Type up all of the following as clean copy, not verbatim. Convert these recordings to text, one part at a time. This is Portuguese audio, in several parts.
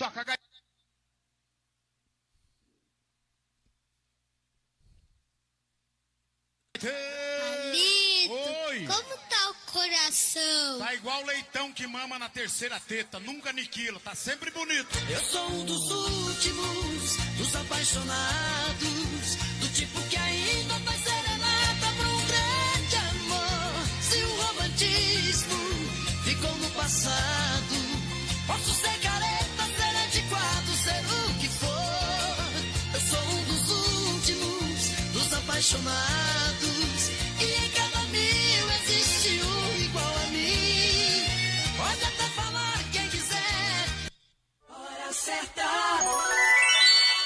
Toca a gaita. Palito, Oi. como tá o coração? Tá igual leitão que mama na terceira teta, nunca aniquila, tá sempre bonito. Eu sou um dos últimos, dos apaixonados, do tipo que ainda faz serenata pra um grande amor. Se o romantismo ficou no passado, posso ser careta, ser antiquado, ser o que for. Eu sou um dos últimos, dos apaixonados, e em cada mil existe um igual a mim. Pode até falar quem quiser. Hora certa.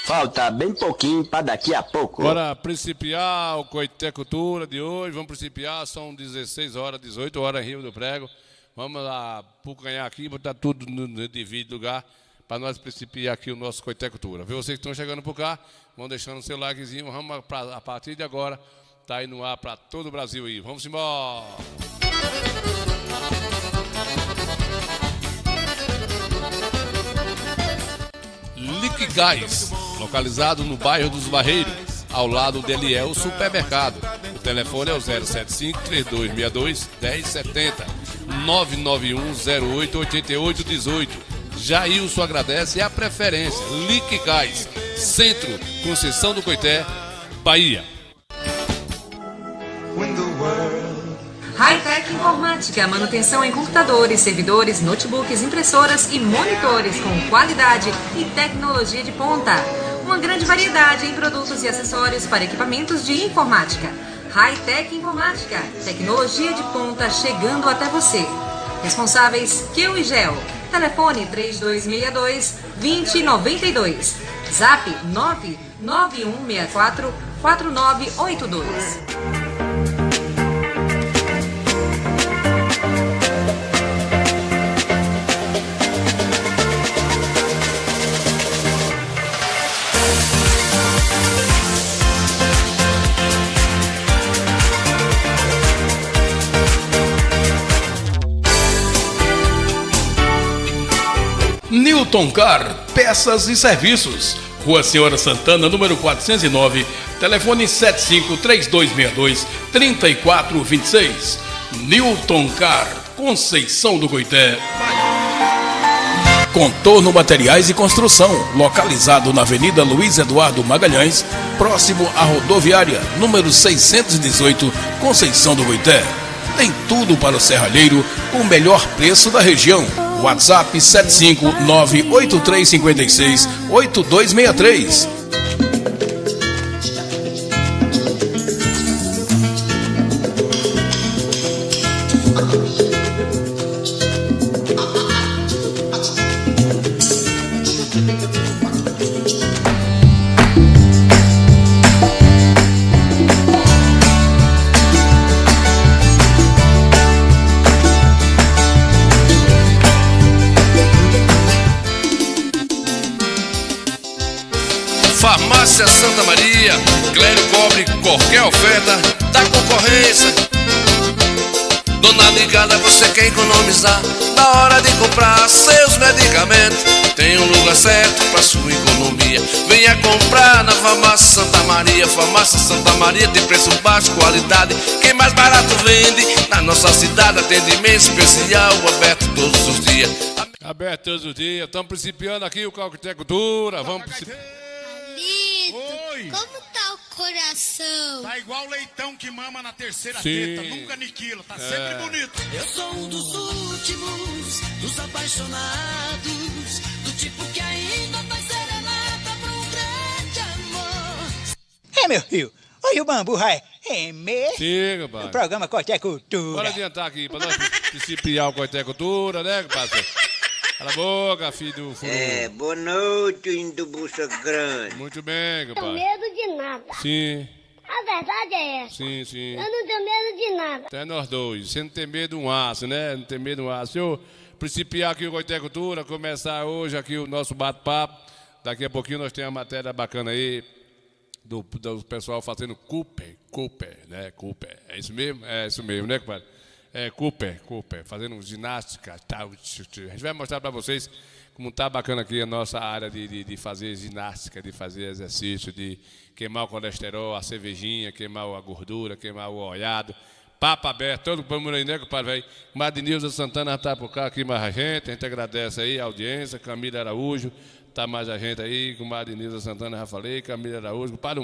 Falta bem pouquinho para daqui a pouco. Bora principiar o Coité Cultura de hoje. Vamos principiar, são 16 horas, 18 horas em Rio do Prego. Vamos lá, ganhar aqui, botar tudo no devido lugar para nós principiar aqui o nosso Coité Cultura. Viu? Vocês que estão chegando por cá, vão deixando o seu likezinho. Vamos a partir de agora, tá aí no ar para todo o Brasil aí. Vamos embora! Liquigás, localizado no bairro dos Barreiros, ao lado do Eliel Supermercado. O telefone é o 075-3262-1070, 991-08-8818. Jailson agradece a preferência. Liquigás, Centro, Conceição do Coité, Bahia. Hightech Informática, manutenção em computadores, servidores, notebooks, impressoras e monitores com qualidade e tecnologia de ponta. Uma grande variedade em produtos e acessórios para equipamentos de informática. Hightech Informática, tecnologia de ponta chegando até você. Responsáveis Kiel e Gel. Telefone 3262-2092. Zap 99164-4982. Newton Car, peças e serviços. Rua Senhora Santana, número 409, telefone 75-3262-3426. Newton Car, Conceição do Coité. Contorno Materiais e Construção, localizado na Avenida Luiz Eduardo Magalhães, próximo à rodoviária, número 618, Conceição do Coité. Tem tudo para o serralheiro, com o melhor preço da região. WhatsApp 759-8356-8263. Farmácia Santa Maria, Clério cobre qualquer oferta da concorrência. Dona ligada, você quer economizar na hora de comprar seus medicamentos. Tem um lugar certo para sua economia. Venha comprar na Farmácia Santa Maria. Farmácia Santa Maria tem preço baixo, qualidade. Quem mais barato vende na nossa cidade. Atendimento especial, aberto todos os dias. Aberto todos os dias. Estamos principiando aqui o Coité Cultura. Vamos principiar. Oi. Como tá o coração? Tá igual leitão que mama na terceira Sim. teta, nunca aniquila, tá sempre bonito. Eu sou um dos últimos, dos apaixonados, do tipo que ainda faz serenata pra um grande amor. É, meu filho, olha o bambu, vai. É mesmo? Sim, O compadre. programa Coité Cultura. Bora adiantar aqui, para nós principiar o Coité Cultura, né, compadre? Cala a boca, filho do furu. Boa noite, indo bucha grande. Muito bem, Não compadre. tenho medo de nada. Sim, A verdade é essa. sim, sim. Eu não tenho medo de nada. Até nós dois. Você não tem medo de um aço, né? Não tem medo de um aço. Se eu principiar aqui o Coité Cultura, começar hoje aqui o nosso bate-papo. Daqui a pouquinho nós temos uma matéria bacana aí do pessoal fazendo Cooper, né? Cooper. É isso mesmo? É isso mesmo, né, compadre? Cooper, fazendo ginástica, tal. A gente vai mostrar para vocês como tá bacana aqui a nossa área de fazer ginástica, de fazer exercício, de queimar o colesterol, a cervejinha, queimar a gordura, queimar o olhado. Papo aberto, todo mundo aí, né, compadre, velho? Madnilza Santana está por cá, aqui mais a gente agradece aí a audiência, Camila Araújo, tá mais a gente aí, com Madnilza Santana, já falei, Camila Araújo, compadre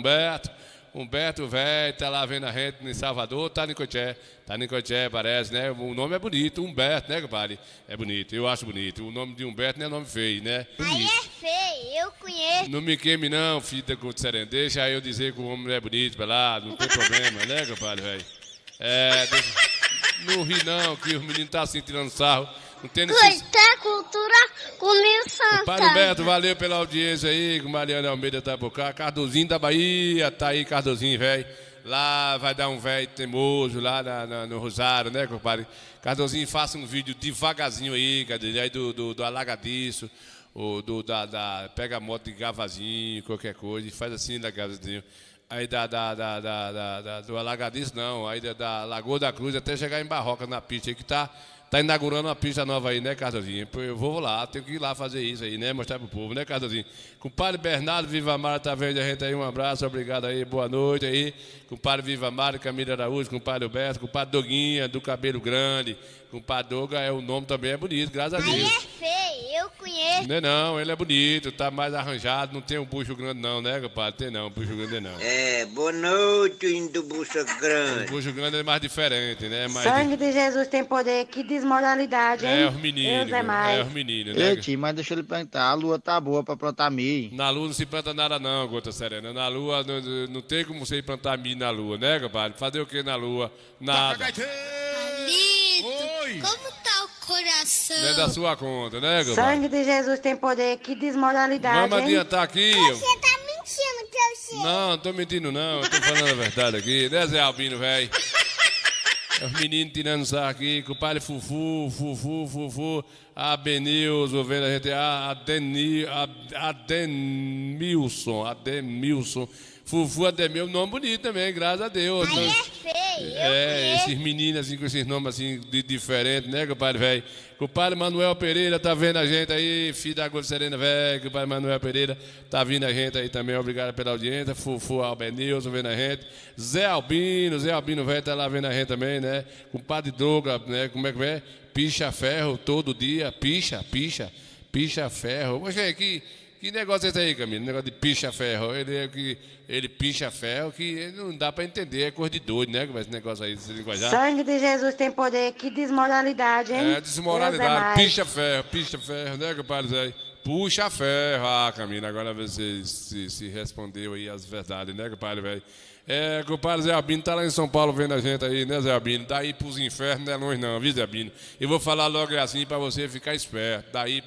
Humberto, velho, tá lá vendo a gente em Salvador, tá em Coité, parece, né? O nome é bonito, Humberto, né, compadre? É bonito, eu acho bonito. O nome de Humberto não é nome feio, né? Aí é feio, eu conheço. Não me queime não, filho da Serena, deixa eu dizer que o homem é bonito pra lá, não tem problema, né, compadre, velho? Não ri não, que os meninos tá assim tirando sarro. Não tem necessidade. Coité, cultura comigo Santana. Padre Humberto, valeu pela audiência aí, com Mariana Almeida tá por cá. Cardozinho da Bahia, tá aí, Cardozinho, velho. Lá vai dar um velho teimoso, lá no Rosário, né, compadre? Cardozinho, faça um vídeo devagarzinho aí, cadê? Aí do alagadiço, ou pega a moto de Gavazinho, qualquer coisa, e faz assim, Gavazinho. Aí do alagadiço, não, aí da Lagoa da Cruz, até chegar em Barroca, na pista aí, que tá inaugurando uma pista nova aí, né, Cardozinho? Eu vou lá, tenho que ir lá fazer isso aí, né? Mostrar pro povo, né, Cardozinho? Compadre Bernardo Viva Mara tá vendo a gente aí, um abraço, obrigado aí, boa noite aí. Compadre Viva Mara, Camila Araújo, compadre Alberto, compadre Doguinha, do cabelo grande. Compadre Doga, o nome também é bonito, graças a Deus. Aí é feio, eu conheço. Não, ele é bonito, tá mais arranjado, não tem um bucho grande não, né, compadre? Tem não, bucho grande não. Boa noite, indo bucha grande. O bucho grande é mais diferente, né? Sangue de Jesus tem poder, que desmoralidade, hein? Os meninos, né? Ei, tio, mas deixa ele plantar, a lua tá boa pra plantar milho. Na lua não se planta nada não, Gota Serena. Na lua não tem como você ir plantar milho na lua, né, compadre? Fazer o que na lua? Nada. Oi. Como tá o coração? Não é da sua conta, né, compadre? Sangue de Jesus tem poder, que desmoralidade, Vamos hein? adiantar aqui. Você tá mentindo, teu filho. Não tô mentindo não, eu tô falando a verdade aqui, né, Zé Albino, velho? Os meninos tirando sarro aqui, compadre Fufu, a Benilson, vendo a gente, Ademilson. Fufu Ademilson, nome bonito também, graças a Deus. Aí é feio, esses meninos assim, com esses nomes assim, diferentes, né, compadre, velho? Compadre Manuel Pereira tá vendo a gente aí, filho da Gol Serena, velho. Compadre Manuel Pereira tá vindo a gente aí também, obrigado pela audiência. Fufu Albenilson vendo a gente. Zé Albino, velho, tá lá vendo a gente também, né? Compadre Droga, né? Como é que é? Picha ferro todo dia, picha ferro. Poxa, que negócio é esse aí, Camilo? Negócio de picha ferro. Ele picha ferro, que não dá pra entender, é coisa de doido, né? Esse negócio aí, esse linguajar. Sangue de Jesus tem poder, que desmoralidade, hein? Desmoralidade, picha ferro, né, compadre Zé? Puxa ferro. Ah, Camilo, agora você se respondeu aí as verdades, né, compadre, velho? Compadre Zé Albino tá lá em São Paulo vendo a gente aí, né, Zé Albino? Daí pros infernos não é longe não, viu, Zé Albino? Eu vou falar logo assim pra você ficar esperto. Daí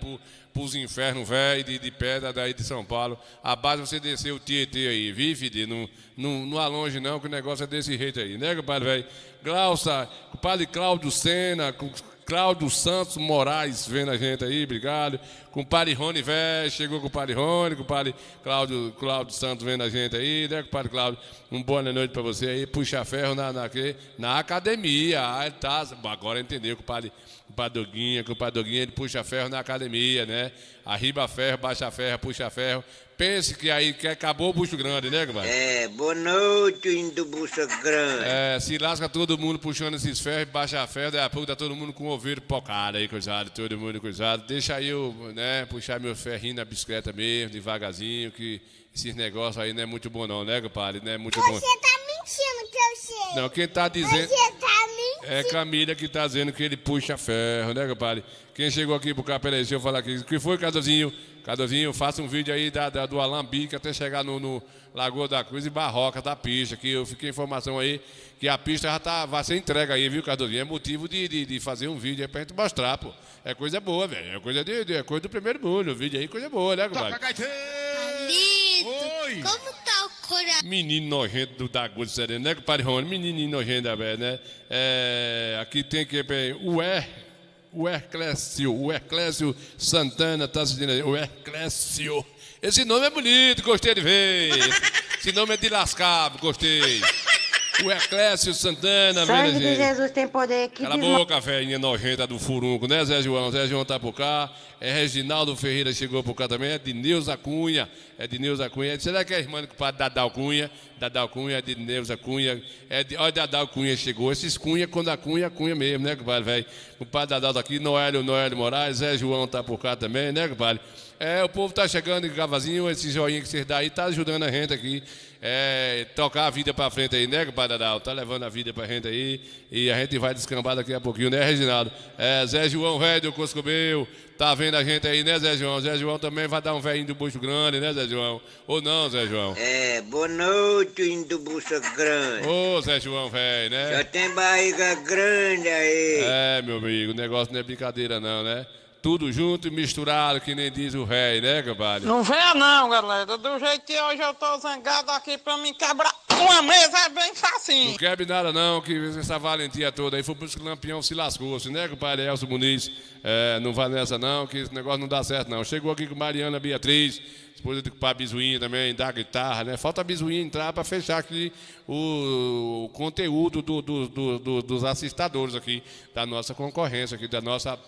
pros infernos, velho, de pedra daí de São Paulo. Abaixo você descer o Tietê aí, viu, filho? Não há longe não, que o negócio é desse jeito aí, né, compadre, velho? Glaucia, compadre Cláudio Sena, Cláudio Santos Moraes vendo a gente aí, obrigado. Compadre Rony, velho, chegou com o compadre Rony, compadre Cláudio Santos vendo a gente aí, né, compadre Cláudio? Boa noite pra você aí, puxa ferro na academia. Ah, ele tá, agora entendeu, compadre Doguinha, ele puxa ferro na academia, né? Arriba ferro, baixa ferro, puxa ferro. Pense que aí que acabou o bucho grande, né, compadre? Boa noite, indo bucha grande. Se lasca todo mundo puxando esses ferros, baixa ferro, daí a pouco tá todo mundo com o ouvido pocado aí, coisado, todo mundo coisado. Deixa aí eu, né, puxar meu ferrinho na bicicleta mesmo, devagarzinho, que esses negócios aí não é muito bom não, né, compadre? Não é muito bom. Você tá mentindo, teu filho. Não, quem tá dizendo... Você tá mentindo. É Camila que tá dizendo que ele puxa ferro, né, compadre? Quem chegou aqui pro cá, peraí, deixa eu falar aqui. O que foi, Cardozinho? Cardozinho, faça um vídeo aí do Alambique até chegar no Lagoa da Cruz e Barroca da pista, que eu fiquei informação aí que a pista já vai ser entregue aí, viu, Cardozinho? É motivo de fazer um vídeo aí pra gente mostrar, pô. É coisa boa, velho. É coisa do primeiro mundo. O vídeo aí é coisa boa, né, compadre? Oi. Como tá o coração? Menino nojento da Gol Serena, né, compadre Rony? Menininho nojento da velha, né? Aqui tem que... O Herclésio Santana tá assistindo aí. O Herclésio. Esse nome é bonito, gostei de ver. Esse nome é de lascar, gostei. O Eclésio Santana, Sangue vendo, de gente? Jesus tem poder que Cala a boca, velhinha nojenta do furunco, né, Zé João? Zé João tá por cá. É Reginaldo Ferreira chegou por cá também. É de Neuza Cunha. É de Neuza Cunha. Será que é a irmã do compadre Dadal Cunha? Dadal Cunha, é de Neuza Cunha. Olha, Dadal Cunha chegou. Esses Cunha, quando a Cunha, Cunha mesmo, né, compadre, velho? O compadre Dadal tá aqui. Noélio Moraes. Zé João tá por cá também, né, compadre? O povo tá chegando em Cavazinho. Esse joinha que vocês dão aí tá ajudando a gente aqui. Tocar a vida pra frente aí, né, compadre Dadal? Tá levando a vida pra gente aí. E a gente vai descambar daqui a pouquinho, né, Reginaldo? Zé João, velho do Coscobeu. Tá vendo a gente aí, né, Zé João? Zé João também vai dar um velhinho do bucho grande, né, Zé João? Ou não, Zé João? Boa noite, índio do bucho grande. Ô, Zé João, velho, né? Já tem barriga grande aí. Meu amigo, o negócio não é brincadeira não, né? Tudo junto e misturado, que nem diz o velho, né, compadre? Não venha não, galera. Do jeito que hoje eu tô zangado aqui pra me quebrar uma mesa é bem facinho. Não quebre nada não, que essa valentia toda aí foi pro Lampião se lascou-se, né, compadre Elcio Muniz? Não vai nessa não, que esse negócio não dá certo não. Chegou aqui com Mariana Beatriz, esposa do compadre Bizuinha também, da guitarra, né? Falta a Bizuinha entrar pra fechar aqui o conteúdo dos assistadores aqui, da nossa concorrência aqui, da nossa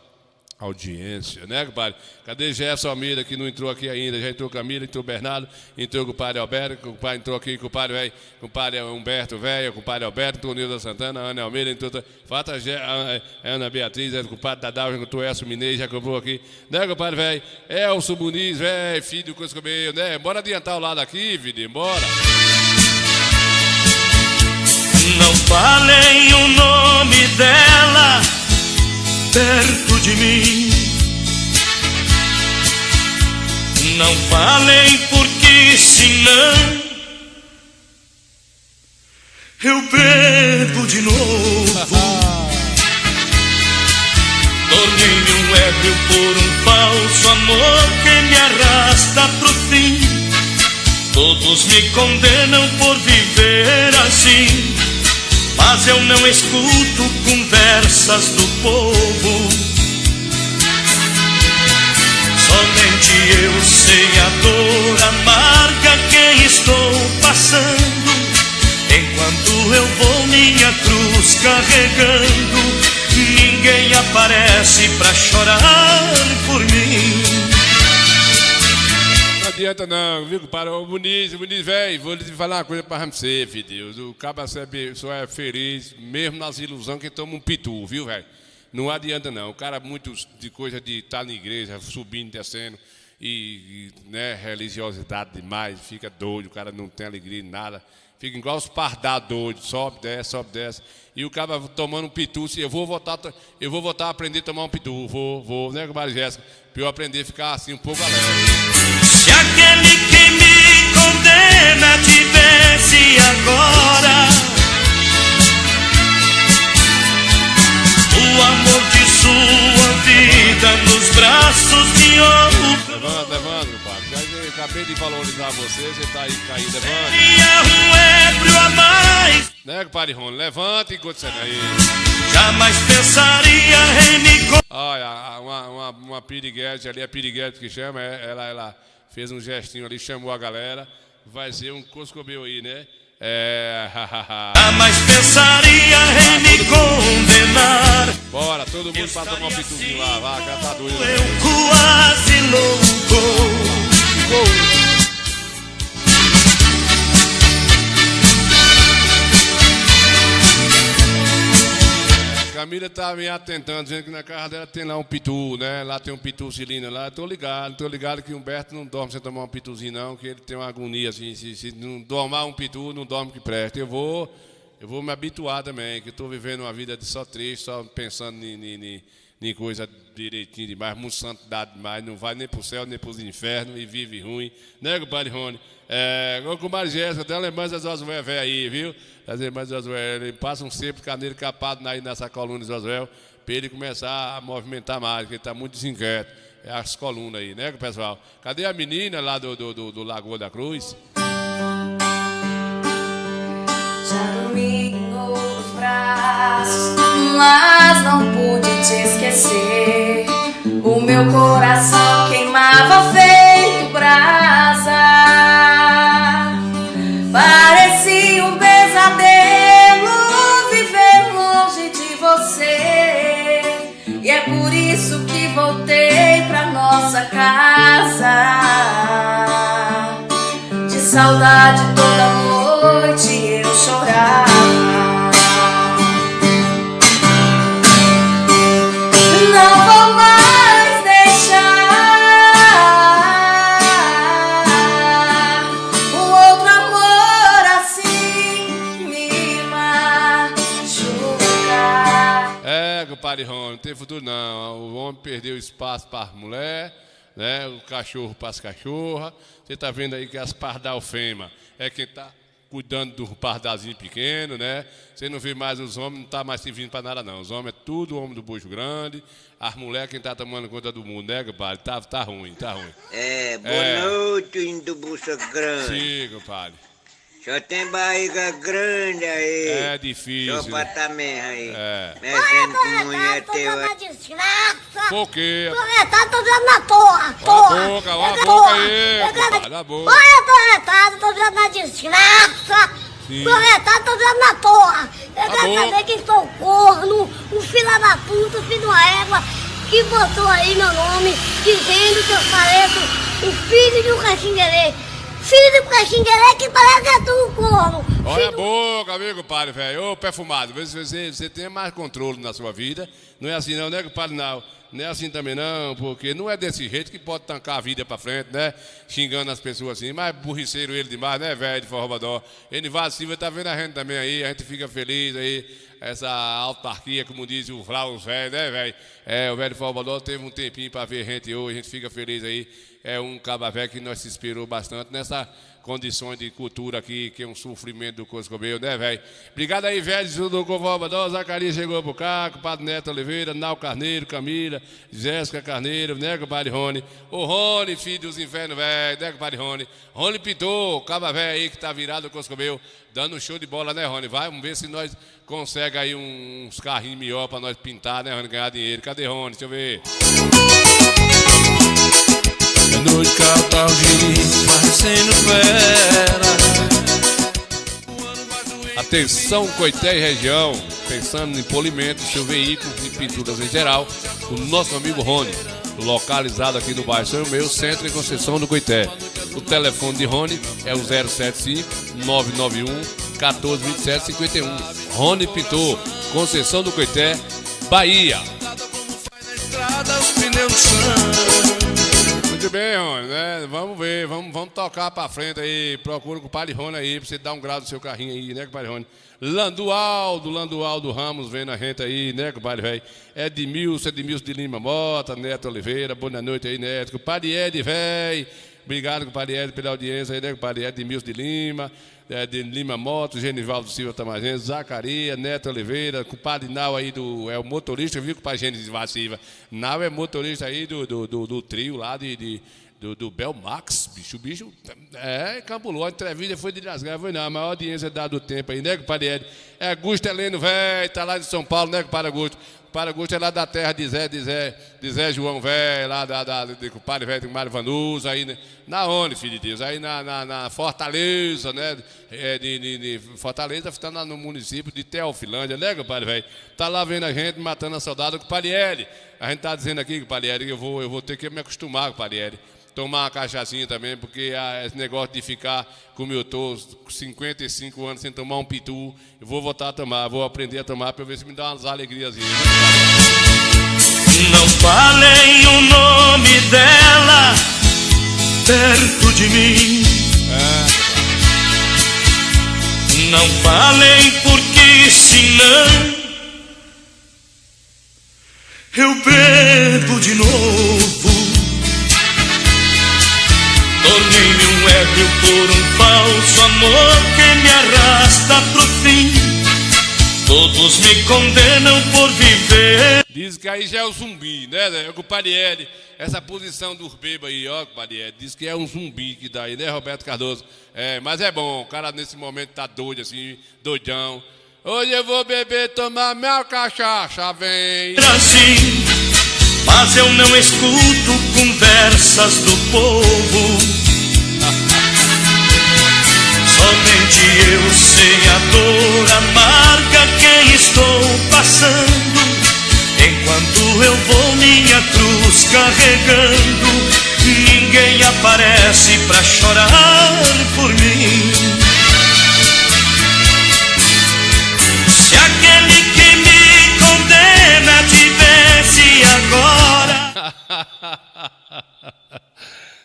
audiência, né, compadre? Cadê Jefferson Almeida, que não entrou aqui ainda? Já entrou Camila, entrou Bernardo, entrou o compadre Alberto, o compadre entrou aqui, compadre velho, compadre Humberto velho, compadre Alberto, entrou Nilda Santana, Ana Almeida, entrou. Falta Ana Beatriz, o compadre Dadal, já entrou Elcio Mineiro, já comprou aqui, né, compadre velho? Elcio Muniz, velho, filho do Coscobeu, né? Bora adiantar o lado aqui, filho, bora. Não falem o nome dela perto de mim. Não falem porque senão eu bebo de novo. Tornei-me um ébrio por um falso amor que me arrasta pro fim. Todos me condenam por viver assim, mas eu não escuto conversas do povo. Somente eu sei a dor amarga que estou passando, enquanto eu vou minha cruz carregando. Ninguém aparece pra chorar por mim. Não adianta não, viu, compadre? O Muniz, velho, vou lhe falar uma coisa pra você, filho Deus. O cabo só é feliz, mesmo nas ilusões, que toma um pitu, viu, velho? Não adianta não. O cara muito de coisa de estar na igreja, subindo, descendo, né, religiosidade demais, fica doido, o cara não tem alegria em nada. Fica igual os pardados doidos, sobe, desce. E o cara tomando um pitu, se eu vou voltar a aprender a tomar um pitu, vou, né, compadre Jéssica? Pra eu aprender a ficar assim um pouco alegre. Se aquele que me condena tivesse agora o amor de sua vida nos braços de outro. Levando, compadre. Eu acabei de valorizar você tá aí caindo, levando. Seria um ébrio a mais. Né, compadre Rony? Levanta e continua aí. Jamais pensaria em me... Olha, uma piriguete ali, a piriguete que chama, ela fez um gestinho ali, chamou a galera. Vai ser um Coscobeu aí, né? Jamais pensaria em me condenar. Bora, todo mundo pra tomar um pituzinho lá, vai, já tá doido. Eu quase louco. Camila tá me atentando, dizendo que na casa dela tem lá um pitu, né? Lá tem um pitu cilindro lá. Tô ligado que o Humberto não dorme sem tomar um pituzinho, não, que ele tem uma agonia assim. Se não domar um pitu, não dorme que presta. Eu vou me habituar também, que eu tô vivendo uma vida de só triste, só pensando em coisa direitinho demais, muito santidade demais, não vai nem pro céu, nem pros infernos e vive ruim, né, compadre Rony? O compadre Jéssica, tem uma lembrança das Josué velho aí, viu? As irmãs de Josué, ele passa um sempre caneiro capado aí nessa coluna de Josué, para ele começar a movimentar mais, porque ele está muito desinquieto. É as colunas aí, né, pessoal? Cadê a menina lá do Lagoa da Cruz? Já dormi em outros braços, mas não pude te esquecer. O meu coração queimava feito brasa. Parecia um pesadelo isso que voltei pra nossa casa. De saudade toda noite eu chorava. Não vou mais deixar o outro amor assim me machucar. Compadre Rony, não tem futuro não. O homem perdeu espaço para as mulheres, né? O cachorro para as cachorras. Você tá vendo aí que as pardal fêmea é quem tá cuidando do pardalzinho pequeno, né? Você não vê mais os homens, não tá mais servindo para nada não. Os homens é tudo homem do bucho grande. As mulheres quem tá tomando conta do mundo, né, compadre? Tá ruim, tá ruim. Boa noite, índio do bucho grande. Sim, compadre. Só tem barriga grande aí. É difícil. Só patamerra aí. Mexendo com mulher teu. Tô desgraça. Por quê? Tô retado, tô virando na porra. Olha a boca aí. Olha a boca. Olha, tô retado, tô virando na desgraça. Sim. Tô retado, tô virando na porra. Eu quero boca. saber quem foi o corno, o filho da puta, o filho de uma égua, que botou aí meu nome, dizendo que eu pareço o filho de um caxinguerê. Filho de um caxinguerê que parece é tu, corno. Olha a boca, amigo, compadre, velho. Ô, perfumado, vê se você tem mais controle na sua vida. Não é assim não, né, compadre? Não é assim também não, porque não é desse jeito que pode tancar a vida pra frente, né? Xingando as pessoas assim, mas burriceiro ele demais, né, velho, de Forrobadó. Enivaldo Silva tá vendo a gente também aí, a gente fica feliz aí. Essa autarquia, como diz o Flávio velho, né, velho? O velho de Forrobadó teve um tempinho pra ver a gente hoje, a gente fica feliz aí. É um caba velho que nós se inspirou bastante nessa condições de cultura aqui, que é um sofrimento do Coscobeiro, né, velho? Obrigado aí, velho, do Forrobadó. Zacarias chegou por cá, compadre Neto Oliveira, Nau Carneiro, Camila, Jéssica Carneiro, né, compadre Rony? O Rony, filho dos infernos, velho, né, compadre Rony? Rony pintou, caba velho aí que tá virado do Coscobeiro, dando um show de bola, né, Rony? Vamos ver se nós consegue aí uns carrinhos melhor pra nós pintar, né, Rony? Ganhar dinheiro. Cadê Rony? Deixa eu ver. É noite Catalzinho, parecendo fera. Atenção, Coité e região, pensando em polimento, seu veículo e pinturas em geral, o nosso amigo Rony, localizado aqui no bairro São Meu, Centro e Conceição do Coité. O telefone de Rony é o 075-991-1427-51. Rony Pintor, Conceição do Coité, Bahia. Muito bem, Rony, né? Vamos ver, vamos tocar pra frente aí. Procura com o Padre Rony aí, pra você dar um grau no seu carrinho aí, né, Padre Rony? Landualdo Ramos vendo a gente aí, né, compadre velho? Edmilson de Lima Mota, Neto Oliveira, boa noite aí, Neto. Compadre Ed, velho. Obrigado, compadre Ed, pela audiência aí, né, compadre Ed, Edmilson de Lima, de Lima Moto, Genivaldo Silva Tamagendo, Zacarias, Neto Oliveira, compadre Nau aí é o motorista, viu, compadre Genivaldo Silva? Nau é motorista aí do trio lá do Belmax, bicho, cabulou, a entrevista foi de rasgar, foi não, a maior audiência dado o tempo aí, né, compadre Ed? É Augusto Heleno, velho, tá lá de São Paulo, né, compadre Augusto? Compadre Augusto é lá da terra de Zé João, velho, lá de compadre velho, de Mário Vanusa, aí, né? Na onde, filho de Deus? Aí na Fortaleza, né? De Fortaleza, está no município de Teofilândia, né, compadre velho? Tá lá vendo a gente, matando a saudade, compadre Ed. A gente tá dizendo aqui, compadre Ed, que eu vou ter que me acostumar, compadre Ed. Tomar uma cachaçinha também, porque esse negócio de ficar, como eu tô, 55 anos sem tomar um pitu, eu vou voltar a tomar, vou aprender a tomar para ver se me dá umas alegrias. Não falem o nome dela perto de mim. Não falem porque senão eu bebo de novo. Tornei-me um ébrio por um falso amor que me arrasta pro fim. Todos me condenam por viver. Diz que aí já é o zumbi, né, compadre Ed? Essa posição dos bebos aí, ó, compadre Ed. Diz que é um zumbi que dá aí, né, Roberto Cardoso? Mas é bom, o cara nesse momento tá doido assim, doidão. Hoje eu vou beber, tomar minha cachaça, vem. Assim, mas eu não escuto conversas do povo. Somente eu sei a dor amarga que estou passando. Enquanto eu vou minha cruz carregando, ninguém aparece pra chorar por mim. Se aquele que me condena tivesse agora.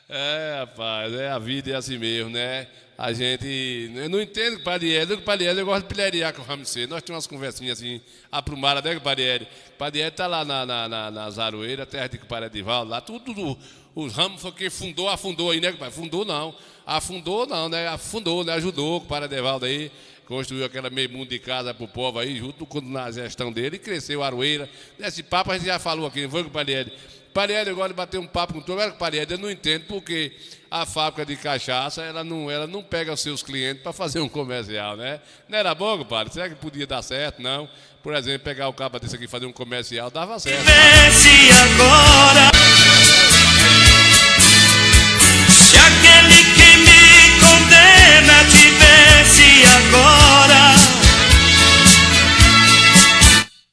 É, rapaz, a vida é assim mesmo, né? A gente... Eu não entendo que Parieri eu gosto de pilhariar com o Ramsey. Nós temos umas conversinhas assim, aprumadas, né, com o Parieri? O Parieri tá lá na Zaroeira, terra de Compadre Edivaldo, lá tudo, os ramos foi quem afundou aí, né, compadre? Afundou não, né? Afundou, né? Ajudou o Compadre Edivaldo aí, construiu aquela meio mundo de casa pro povo aí, junto na gestão dele, e cresceu a Aroeira. Nesse papo a gente já falou aqui, não foi com o Parieri? Parieri, eu gosto de bater um papo com todo mundo. Parieri, eu não entendo porque a fábrica de cachaça ela não pega os seus clientes para fazer um comercial, né? Não era bom, compadre? Será que podia dar certo? Não. Por exemplo, pegar o cabo desse aqui e fazer um comercial, dava certo. Tivesse agora, se aquele que me condena tivesse agora.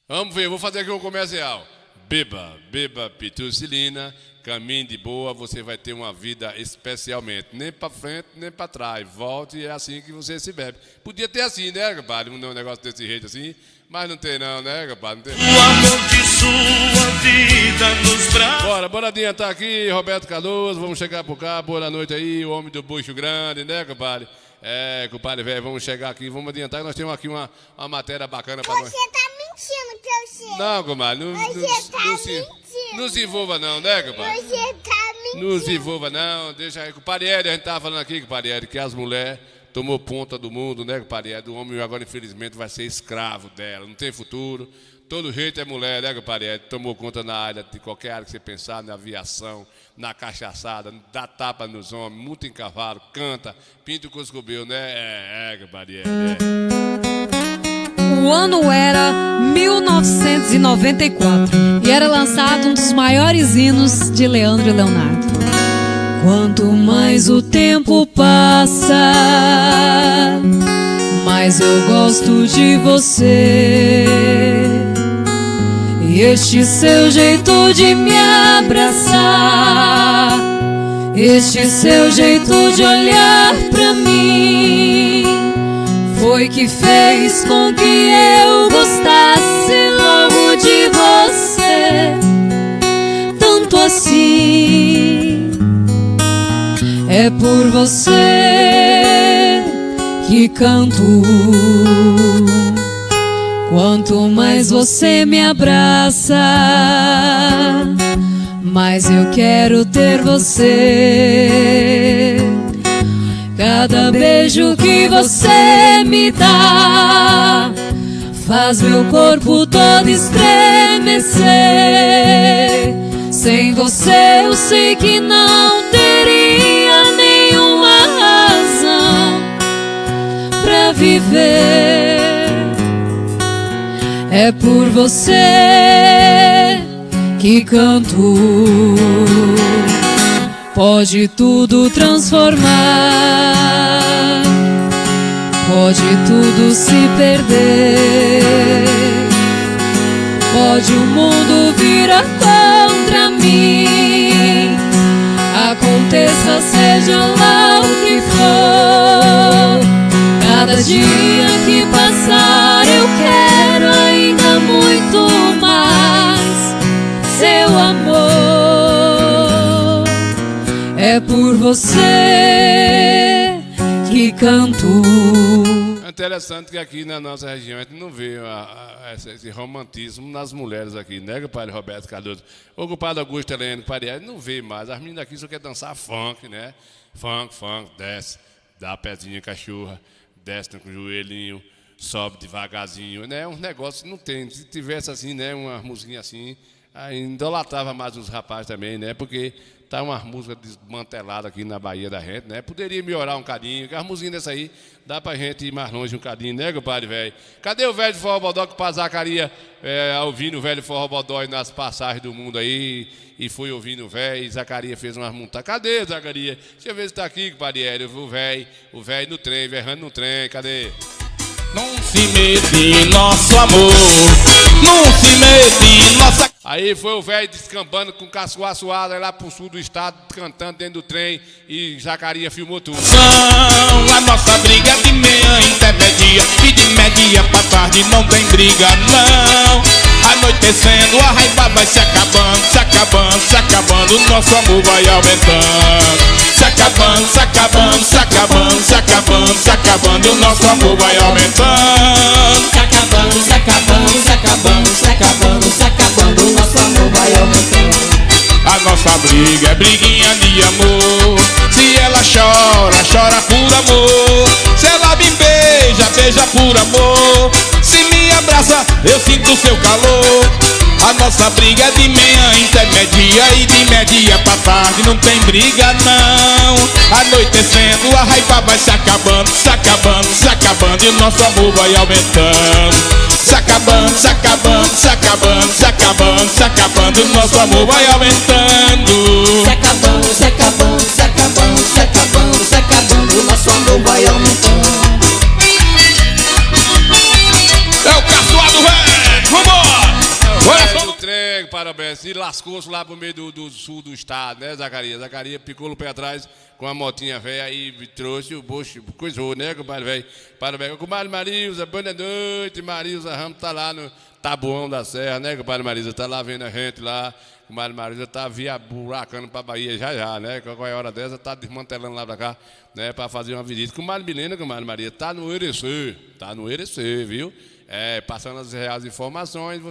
Vamos ver, vou fazer aqui um comercial. Beba Pitucilina, caminhe de boa, você vai ter uma vida especialmente, nem para frente, nem para trás, volte e é assim que você se bebe. Podia ter assim, né, compadre, um negócio desse jeito assim, mas não tem não, né, compadre? Não tem. O amor de sua vida nos braços. Bora adiantar aqui, Roberto Cardoso, vamos chegar por cá, boa noite aí, o homem do bucho grande, né, compadre? É, compadre velho, vamos chegar aqui, vamos adiantar, nós temos aqui uma matéria bacana para nós. Você tá mentindo que eu sei. Não, comadre, não se envolva não, né, compadre? Você tá mentindo. Não se envolva não, deixa aí. Com o Parieri, a gente tava falando aqui, com o Parieri, que as mulheres tomou ponta do mundo, né, com o Parieri? O homem agora, infelizmente, vai ser escravo dela, não tem futuro. Todo jeito é mulher, né, com o Parieri? Tomou conta na área, de qualquer área que você pensar, na aviação, na cachaçada, dá tapa nos homens, monta em cavalo, canta, pinta o cuscubeu, né? Com o Parieri, O ano era 1994 e era lançado um dos maiores hinos de Leandro e Leonardo. Quanto mais o tempo passa, mais eu gosto de você. E este seu jeito de me abraçar, este seu jeito de olhar pra mim, foi que fez com que eu gostasse logo de você, tanto assim. É por você que canto. Quanto mais você me abraça, mais eu quero ter você. Cada beijo que você me dá faz meu corpo todo estremecer. Sem você eu sei que não teria nenhuma razão pra viver. É por você que canto. Pode tudo transformar, pode tudo se perder, pode o mundo virar contra mim, aconteça seja lá o que for. Cada dia que passar eu quero ainda muito mais seu amor. É por você que canto. É interessante que aqui na nossa região a gente não vê esse romantismo nas mulheres aqui, né, compadre Roberto Cardoso? O compadre Augusto Heleno, Parieri, não vê mais. As meninas aqui só querem dançar funk, né? Funk, desce, dá a pezinha cachorra, desce com o joelhinho, sobe devagarzinho, né? Um negócio que não tem. Se tivesse assim, né, uma musiquinha assim, aí idolatava mais os rapazes também, né? Porque tá uma música desmantelada aqui na Bahia da gente, né? Poderia melhorar um cadinho, que as musiquinhas dessa aí dá pra gente ir mais longe um cadinho, né, compadre velho? Cadê o velho de Forró Bodó que o Zacaria ouvindo o velho Forró Bodó nas passagens do mundo aí e foi ouvindo o velho, e Zacaria fez umas montagens. Cadê, Zacaria? Deixa eu ver se tá aqui, compadre Hélio, o velho no trem, berrando no trem, cadê? Não se mete em nosso amor, não se mete em nossa... Aí foi o velho descambando com caçoar suado lá pro sul do estado, cantando dentro do trem, e Jacaria filmou tudo. A nossa briga de meia intermedia, e de média pra tarde não tem briga não. Anoitecendo a raiva vai se acabando, se acabando, se acabando, nosso amor vai aumentando. Se acabando, se acabando, se acabando, se acabando, se acabando, o nosso amor vai aumentando. Se acabando, se acabando, se acabando, se acabando, se acabando, o nosso amor vai aumentando. A nossa briga é briguinha de amor. Se ela chora, chora por amor. Se ela me beija, beija por amor. Se me abraça, eu sinto seu calor. A nossa briga é de meia intermedia, e de média pra tarde não tem briga não. Anoitecendo a raiva vai se acabando, se acabando, se acabando, e o nosso amor vai aumentando. Se acabando, se acabando, se acabando, se acabando, se acabando, o nosso amor vai aumentando. Se acabando, se acabando, se acabando, se acabando, se acabando, o nosso amor vai aumentando. É o caçoado, velho! Vambora! O trem, parabéns. E lascou-se lá pro meio do sul do estado, né, Zacarias? Zacarias picou no pé atrás com a motinha velha aí, trouxe o bucho, coisou, né, compadre velho? Parabéns. Compadre Marilza, boa noite, Marilza Ramos tá lá no Taboão da Serra, né, compadre Marilza? Tá lá vendo a gente lá. Compadre Marilza tá buracando pra Bahia já, né? Qualquer hora dessa tá desmantelando lá pra cá, né, pra fazer uma visita. Compadre Milena, compadre Maria, tá no ERC, viu? É, passando as reais informações,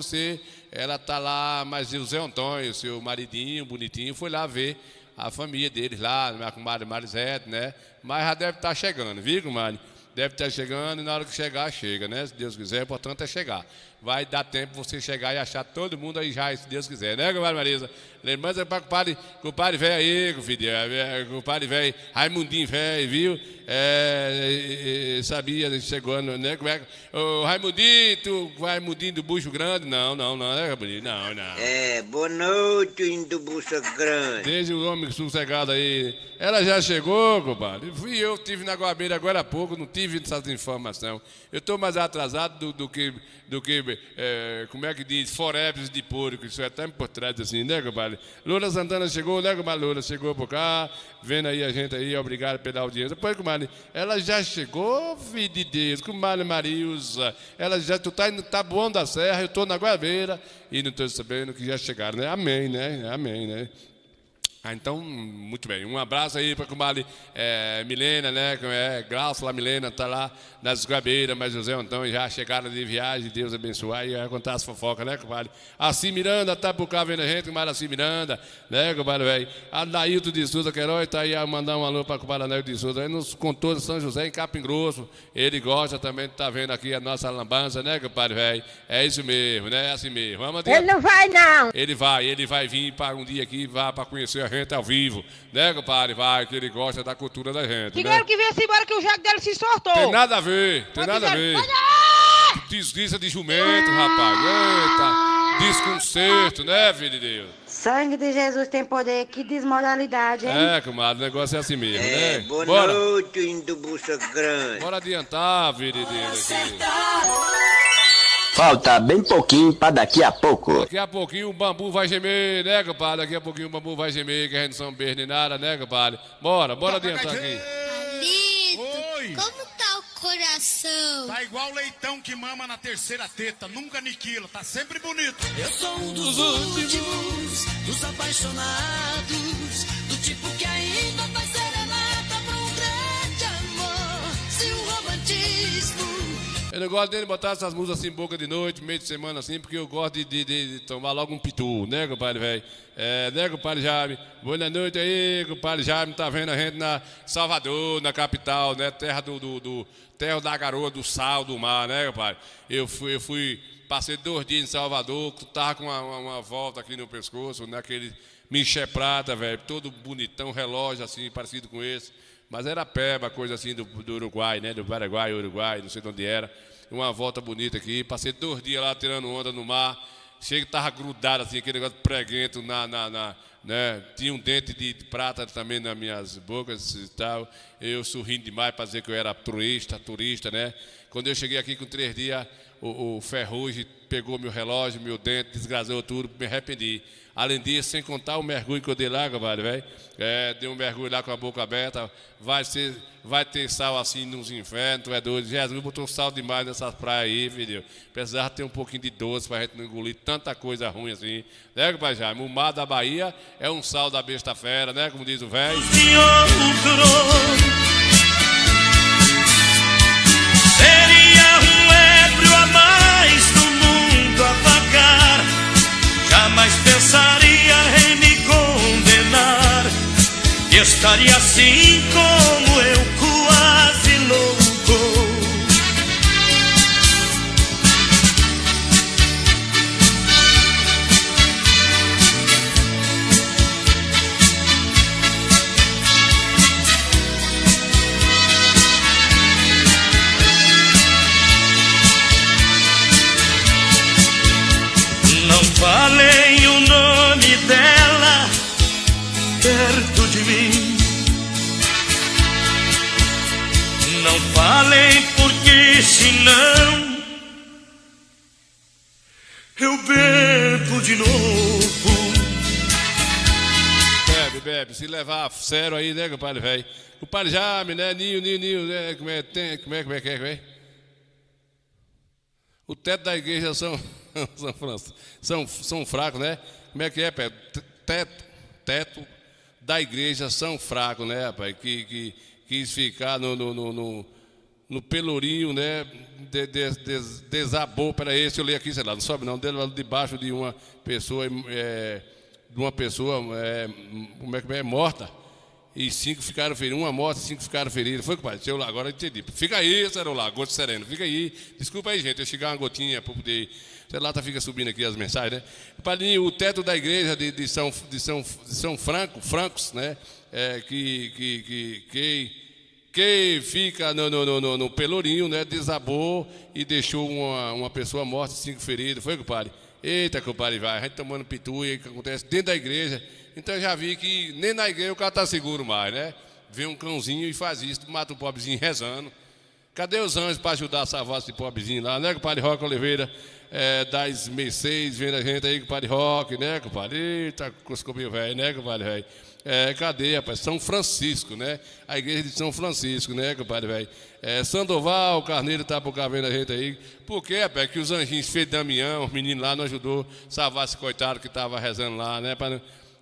ela tá lá, mas o Zé Antônio, seu maridinho, bonitinho, foi lá ver a família deles lá, minha comadre Marisete, né? Mas já deve estar chegando, viu, comadre? Deve estar chegando, e na hora que chegar, chega, né? Se Deus quiser, o importante é chegar. Vai dar tempo você chegar e achar todo mundo aí já, se Deus quiser, né, compadre Marisa? Lembrança para compadre velho aí, compadre velho, Raimundinho velho, viu? Sabia, chegando, né? Ô, Raimundinho do Bucho Grande, não, né, Raimundinho? Não. Boa noite, indo do Bucho Grande. Desde o homem sossegado aí. Ela já chegou, compadre. Eu tive na Guabeira agora há pouco, não tive essas informações. Eu estou mais atrasado do que como é que diz, forebres de porco, isso é até por trás assim, né, compadre? Lula Santana chegou, né, compadre? Lula chegou por cá, vendo aí a gente aí, obrigado pela audiência. Pois, compadre, ela já chegou, filho de Deus, compadre Marilza, tu tá indo Taboão da Serra, eu tô na Guabeira e não tô sabendo que já chegaram, né? Amém, né? Então, muito bem. Um abraço aí para a comadre Milena, né? Glaucia lá, Milena, tá lá nas Guabeiras, mas José Antônio já chegaram de viagem, Deus abençoar, e vai contar as fofocas, né, compadre? Assim Miranda tá por cá vendo a gente, comadre Assim Miranda, né, compadre, velho? Adailton de Souza Queiroz tá aí a mandar um alô para o compadre Adailton de Souza, aí nos contou de São José, em Capim Grosso. Ele gosta também de estar vendo aqui a nossa lambança, né, compadre, velho? É isso mesmo, né? É assim mesmo. Ele não vai, não. Ele vai vir para um dia aqui, para conhecer a gente ao vivo, né, compadre? Vai, que ele gosta da cultura da gente. Diga ele que venha-se embora que o jaco dele se soltou. Tem nada a ver. Desguiça de jumento, rapaz. Eita, desconcerto, né, filho de Deus? Sangue de Jesus tem poder, que desmoralidade, hein? Comadre, o negócio é assim mesmo, né? Boa noite, indo do Bucho Grande. Bora adiantar, filho de Deus. Aqui. Falta bem pouquinho pra daqui a pouco. Daqui a pouquinho o bambu vai gemer, né, compadre? Daqui a pouquinho o bambu vai gemer, que a gente não são beijo nem nada, né, compadre? Bora adiantar aqui. Oi. Como tá o coração? Tá igual leitão que mama na terceira teta, nunca aniquila, tá sempre bonito. Eu sou um dos últimos, dos apaixonados, do tipo que ainda faz serenata pra um grande amor, se o romantismo. Eu não gosto dele botar essas músicas assim, boca de noite, meio de semana assim, porque eu gosto de tomar logo um pitu, né, compadre, velho? Né, compadre Jaime? Boa noite aí, compadre Jaime, tá vendo a gente na Salvador, na capital, né? Terra terra da garoa, do sal, do mar, né, compadre? Eu passei 2 dias em Salvador, tava com uma volta aqui no pescoço, naquele Michel Prata, velho, todo bonitão, relógio assim, parecido com esse. Mas era peba, coisa assim do Uruguai, né? Do Paraguai, Uruguai, não sei de onde era. Uma volta bonita aqui. Passei 2 dias lá tirando onda no mar. Chega que tava grudado assim, aquele negócio preguento né? Tinha um dente de prata também nas minhas bocas e tal. Eu sorrindo demais para dizer que eu era turista, né? Quando eu cheguei aqui com 3 dias, o Ferrugem pegou meu relógio, meu dente, desgraçou tudo, me arrependi. Além disso, sem contar o mergulho que eu dei lá, velho, dei um mergulho lá com a boca aberta, vai ter sal assim nos infernos, tu é doido. Jesus botou sal demais nessas praias aí, filho. Precisava ter um pouquinho de doce pra gente não engolir tanta coisa ruim assim. Né, pai Jaime? O mar da Bahia é um sal da besta fera, né, como diz o velho. Seria um ébrio a mais no mundo a vagar, jamais pensaria em me condenar. E estaria assim como eu, quase louco. Não falem o nome dela perto de mim. Não falem porque senão eu bebo de novo. Bebe, se levar a sério aí, né, compadre velho? O padre Jaime, né, Ninho, né, como é que é? O teto da igreja são fracos, né? Como é que é, pai? Teto da igreja são fracos, né, rapaz? Que quis ficar no pelourinho, né? Desabou, peraí, esse eu li aqui, sei lá, não sobe não, debaixo de uma pessoa, como é que é, morta. E 5 ficaram feridos, uma morta e 5 ficaram feridos. Foi, compadre? Agora eu entendi. Fica aí, Cerolar, Gosto Sereno, fica aí. Desculpa aí, gente, eu chegar uma gotinha para poder. Cerolar fica subindo aqui as mensagens, né? Padrinho, o teto da igreja de São Francos, né? Que fica no pelourinho, né? Desabou e deixou uma pessoa morta e 5 feridos. Foi, compadre? Eita, compadre, vai. A gente tomando pitu e o que acontece dentro da igreja. Então eu já vi que nem na igreja o cara está seguro mais, né? Vem um cãozinho e faz isso, mata o pobrezinho rezando. Cadê os anjos para ajudar a salvar esse pobrezinho lá, né, compadre Roque Oliveira? Das Mercedes, vendo a gente aí, compadre Roque, né, compadre? Eita, cuscobinho velho, né, compadre velho? Cadê, rapaz? São Francisco, né? A igreja de São Francisco, né, compadre velho? Sandoval, Carneiro tá por cá vendo a gente aí. Por quê, rapaz? Que os anjinhos feitos de Damião, os meninos lá não ajudou a salvar esse coitado que estava rezando lá, né?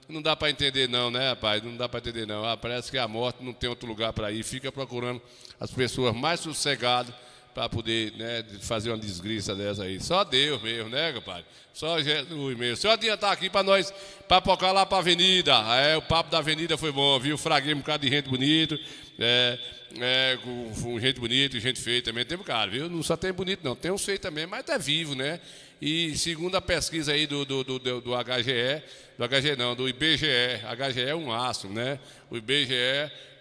Não dá para entender não, né, rapaz? Não dá para entender não. Parece que a morte não tem outro lugar para ir. Fica procurando as pessoas mais sossegadas para poder, né, fazer uma desgraça dessa aí. Só Deus mesmo, né, compadre? Só Jesus mesmo. Se eu adiantar aqui para nós, para focar lá para a avenida. O papo da avenida foi bom, viu? Fraguei um bocado de gente bonito. Com gente bonita e gente feia também. Tem um cara, viu? Não só tem bonito, não. Tem um feio também, mas é vivo, né? E segundo a pesquisa aí do HGE, do IBGE, HGE é um astro, né? O IBGE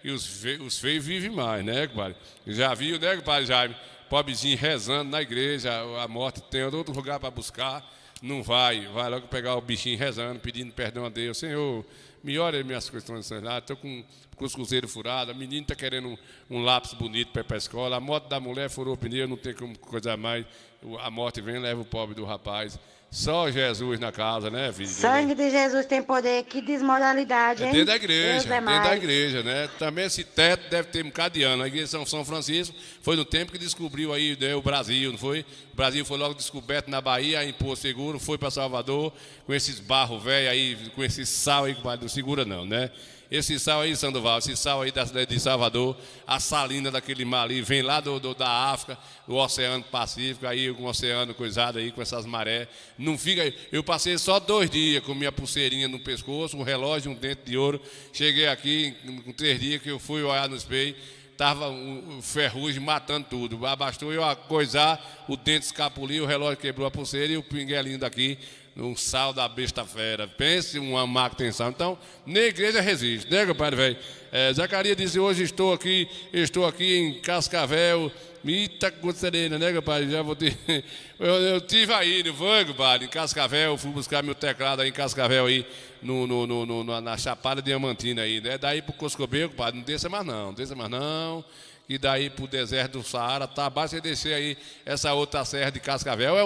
e os feios vivem mais, né, compadre? Já viu, né, compadre Jaime? Pobrezinho rezando na igreja, a morte tem outro lugar para buscar, não vai logo pegar o bichinho rezando, pedindo perdão a Deus. Senhor, melhora as minhas questões lá, estou com os cruzeiros furados, a menina está querendo um lápis bonito para ir para a escola, a moto da mulher furou o pneu, não tem como coisar mais, a morte vem e leva o pobre do rapaz. Só Jesus na casa, né, filho? Sangue de Jesus tem poder, que desmoralidade, hein? Dentro da igreja, Deus é dentro da igreja, né? Também esse teto deve ter um bocado de ano. A igreja de São Francisco foi no tempo que descobriu aí, né, o Brasil, não foi? O Brasil foi logo descoberto na Bahia, em Porto Seguro, foi para Salvador, com esses barros velhos aí, com esse sal aí, que não segura não, né? Esse sal aí, Sandoval, esse sal aí de Salvador, a salina daquele mar ali, vem lá da África, do Oceano Pacífico, aí com o oceano coisado aí, com essas marés. Não fica. Eu passei só 2 dias com minha pulseirinha no pescoço, um relógio, um dente de ouro. Cheguei aqui com 3 dias que eu fui olhar no espelho, estava o ferrugem matando tudo. Bastou eu coisar, o dente escapuliu, o relógio quebrou a pulseira e o pinguelinho daqui. Um sal da besta fera. Pense uma má que tem sal. Então, nem a igreja resiste, né, compadre velho? Zacarias disse, hoje estou aqui em Cascavel, Muita coisa serena, né, compadre? Já vou ter... eu tive aí, não foi, compadre? Em Cascavel, fui buscar meu teclado aí em Cascavel aí, na Chapada Diamantina aí, né? Daí pro Coscobeiro, compadre, não desça mais não. E daí pro deserto do Saara, tá? Basta você descer aí essa outra serra de Cascavel,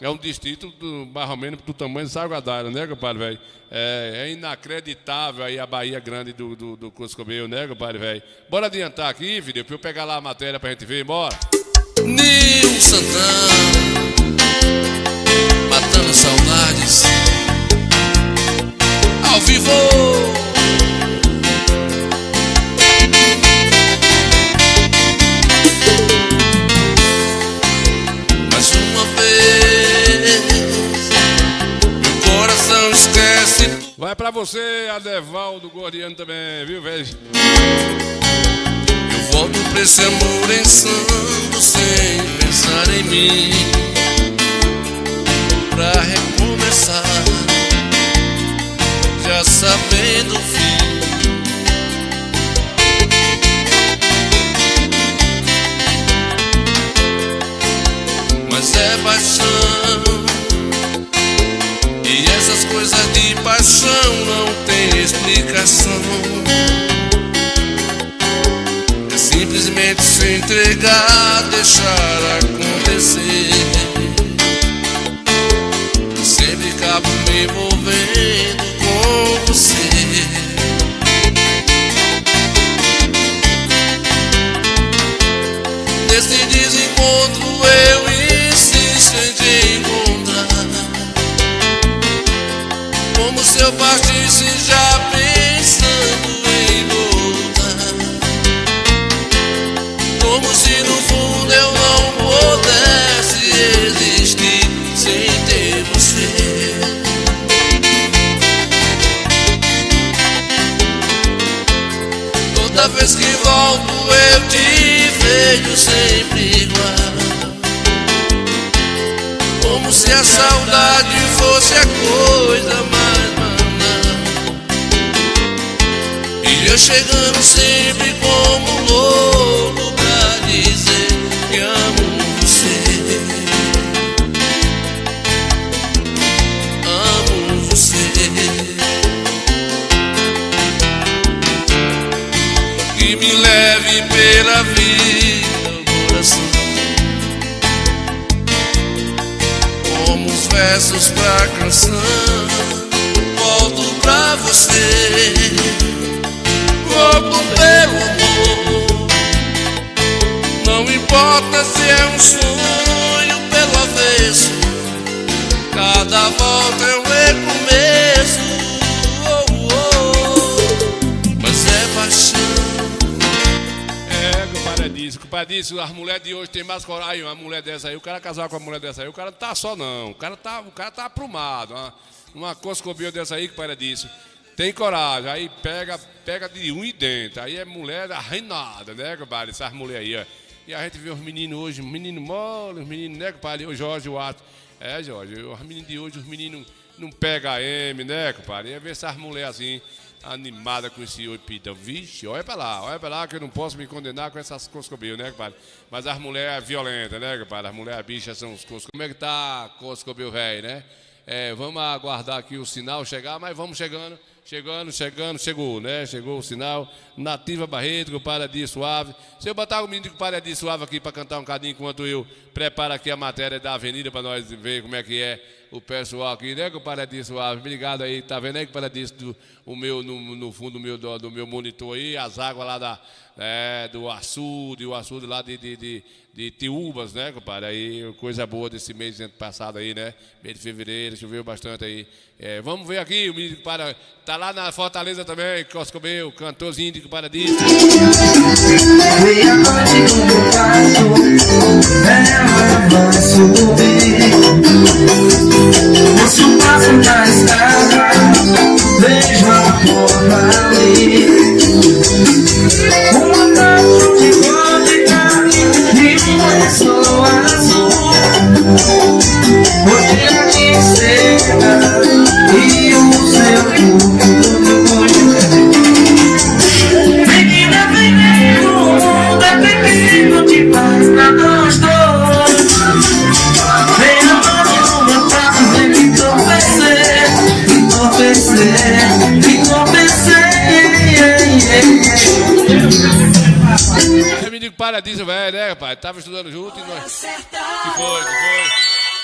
é um distrito mais ou menos do tamanho de Salgueiro, né, compadre, velho? É inacreditável aí a Bahia Grande do Coscobeiro, né, compadre, velho? Bora adiantar aqui, filho, pra eu pegar lá a matéria pra gente ver, bora. Nil Santana, matando saudades, ao vivo. Mais uma vez, meu coração esquece tudo. Vai pra você, Adevaldo Gordiano também, viu, velho? Eu volto pra esse amor insano sem pensar em mim, pra recomeçar, já sabendo o fim. Mas é paixão, e essas coisas de paixão não tem explicação. É simplesmente se entregar, deixar acontecer. Eu sempre acabo me envolvendo com você. Nesse desencontro eu insisto em te encontrar, como se eu partisse já pensando em voltar, como se no fundo eu não pudesse existir sem ter você. Toda vez que volto eu te vejo sempre igual, como se a saudade fosse a coisa mais banal, e eu chegando sempre como louco pra dizer que amo você. Amo você. Que me leve pela vida, coração, como os versos pra canção. Volto pra você, volto pelo amor. Não importa se é um sonho pelo avesso, cada volta é um recomeço. Mas é paixão. Compadre disse, as mulheres de hoje tem mais coragem. Uma mulher dessa aí, o cara casar com uma mulher dessa aí, o cara não tá só não, o cara tá aprumado. Uma coscobia dessa aí, compadre disse, tem coragem, aí pega de um e dentro, aí é mulher arreinada, né, compadre, essas mulheres aí, ó. E a gente vê os meninos hoje, os meninos mole, os meninos, né, compadre, o Jorge, o Ato. Jorge, os meninos de hoje, os meninos não pegam a M, né, compadre, e ver essas mulheres assim, animada com esse oipidão. Vixe, olha pra lá que eu não posso me condenar com essas coscobias, né, compadre? Mas as mulheres violentas, né, compadre? As mulheres bichas são os coscobios. Como é que tá coscobio velho, né? Vamos aguardar aqui o sinal chegar, mas vamos chegando, chegou, né? Chegou o sinal. Nativa Barreto, com o Paradis Suave. Se eu botar o menino com o Paradis Suave aqui para cantar um cadinho enquanto eu preparo aqui a matéria da avenida para nós ver como é que é o pessoal aqui, né, com o Paradis Suave. Obrigado aí, tá vendo aí que o Paradis no fundo do meu monitor aí, as águas lá do açude, o açude lá de Tiúbas, né, compadre? Aí, coisa boa desse mês passado aí, né? Mês de fevereiro, choveu bastante aí. Vamos ver aqui, o menino que tá lá na Fortaleza também, Coscobeu, cantorzinho de Paradis. Meia noite no meu quarto, ela vai subir. Ouço o passo na escada, vejo a porta ali. Uma tarde de vodka e um sol azul. Hoje a minha cena e o seu corpo. Menina, vem, o mundo é pequeno demais. compadre Adício, velho, né, pai? Tava estudando junto e nós... Que foi?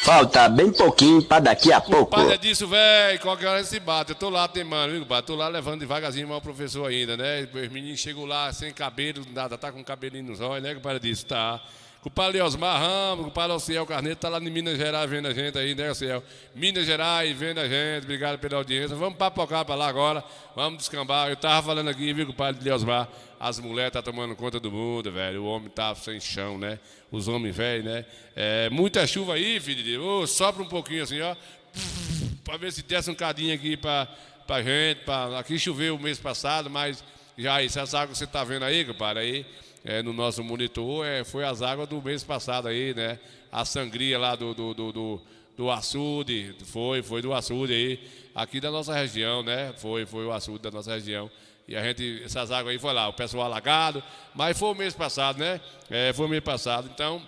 Falta bem pouquinho pra daqui a pouco. Compadre Adício, velho, qualquer hora se bate. Eu tô lá teimando, viu, compadre? Tô lá levando devagarzinho mal o professor ainda, né? Os meninos chegam lá sem cabelo, nada, tá com cabelinho nos olhos, né, compadre Adício? Tá. Compadre Leosmar Ramos, compadre Alciel Carneiro, tá lá em Minas Gerais vendo a gente aí, né, Alciel? Minas Gerais vendo a gente, obrigado pela audiência. Vamos papocar pra lá agora, vamos descambar. Eu tava falando aqui, viu, compadre Leosmar? As mulheres tá tomando conta do mundo, velho. O homem tá sem chão, né? Os homens velhos, né? Muita chuva aí, filho de Deus. Sopra um pouquinho assim, ó. Pra ver se desce um cadinho aqui pra gente. Aqui choveu o mês passado, mas já essas águas que você tá vendo aí, compadre, aí. No nosso monitor, foi as águas do mês passado aí, né? A sangria lá do açude, foi do açude aí, aqui da nossa região, né? Foi o açude da nossa região. E a gente, essas águas aí foi lá, o pessoal alagado, mas foi o mês passado, né? Foi o mês passado, então...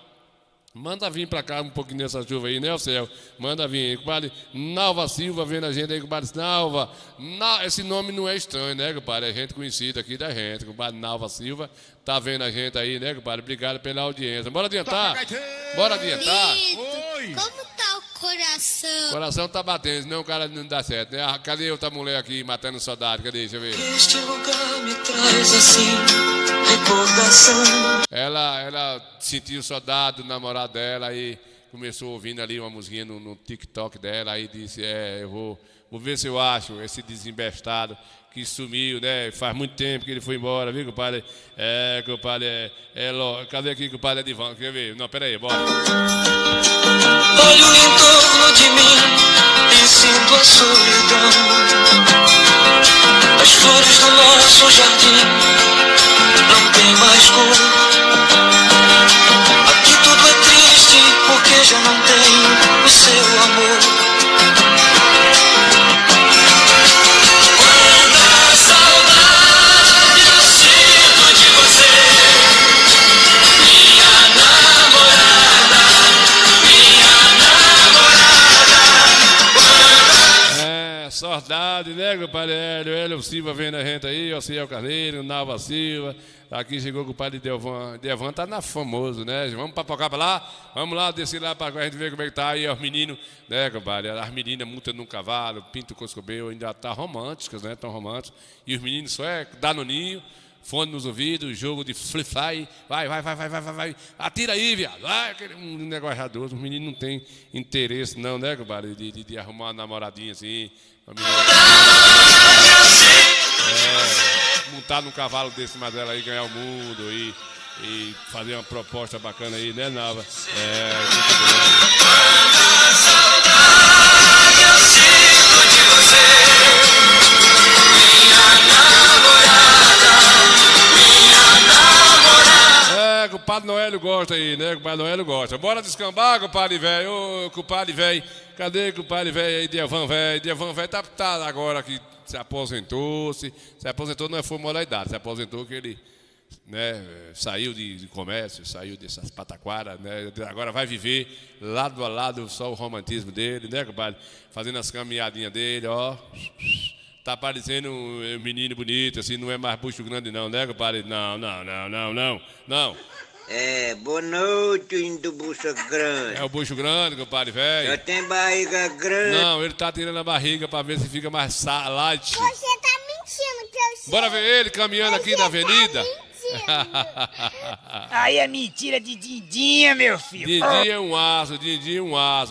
Manda vir pra cá um pouquinho dessa chuva aí, né, o céu? Manda vir aí, compadre. Nalva Silva vendo a gente aí, compadre. Nalva. Esse nome não é estranho, né, compadre? É gente conhecida aqui da gente, compadre. Nalva Silva tá vendo a gente aí, né, compadre? Obrigado pela audiência. Bora adiantar? Bora adiantar? Oi. Como tá o coração? O coração tá batendo, senão o cara não dá certo, né? Cadê outra mulher aqui matando saudade? Cadê? Deixa eu ver. Este lugar me traz assim, recordação. Ela sentiu saudade do namorado dela e começou ouvindo ali uma musiquinha no TikTok dela, aí disse, eu vou ver se eu acho esse desembestado que sumiu, né? Faz muito tempo que ele foi embora, viu, compadre? Compadre, cadê aqui, compadre Edivan? Quer ver? Não, peraí, bora. Olho em torno de mim e sinto a solidão. As flores do nosso jardim não tem mais cor. Aqui tudo é triste porque já não tenho o seu amor. Quanta saudade eu sinto de você, minha namorada, Saudade, né, compadre Hélio Silva vendo a gente aí, Alciel Carneiro, Nalva Silva. Aqui chegou com o padre Delvan. Delvan tá na famoso, né? Vamos papocar pra lá? Vamos lá, descer lá pra a gente ver como é que tá aí os meninos, né, compadre? As meninas montando num cavalo, pinto coscobeu, ainda tá românticas, né? Tão românticas. E os meninos só danoninho, fone nos ouvidos, jogo de flip-fly. Vai. Atira aí, viado. Vai, um negócio erradoso. Os meninos não têm interesse, não, né, compadre? De arrumar uma namoradinha assim. Montar num cavalo desse Madela aí, ganhar o mundo e fazer uma proposta bacana aí, né, Nava? Muito bom. Quanta saudade eu sinto de você, minha namorada. Compadre Noélio gosta aí, né? Compadre Noélio gosta. Bora descambar, compadre velho. Ô, compadre velho. Cadê compadre velho aí, Dievan velho? Dievan velho tá agora que se aposentou. Se aposentou não foi maior idade. Se aposentou que ele, né, saiu de comércio, saiu dessas pataquaras, né? Agora vai viver lado a lado só o romantismo dele, né, compadre? Fazendo as caminhadinhas dele, ó. Tá parecendo um menino bonito, assim, não é mais bucho grande não, né, compadre? Não. Boa noite, indo bucho grande. É o bucho grande, compadre, velho. Eu tenho barriga grande. Não, ele tá tirando a barriga pra ver se fica mais light. Você tá mentindo que eu sei. Bora ver ele caminhando aqui na avenida. Aí é mentira de Dindinha, meu filho. Dindinha é um aço.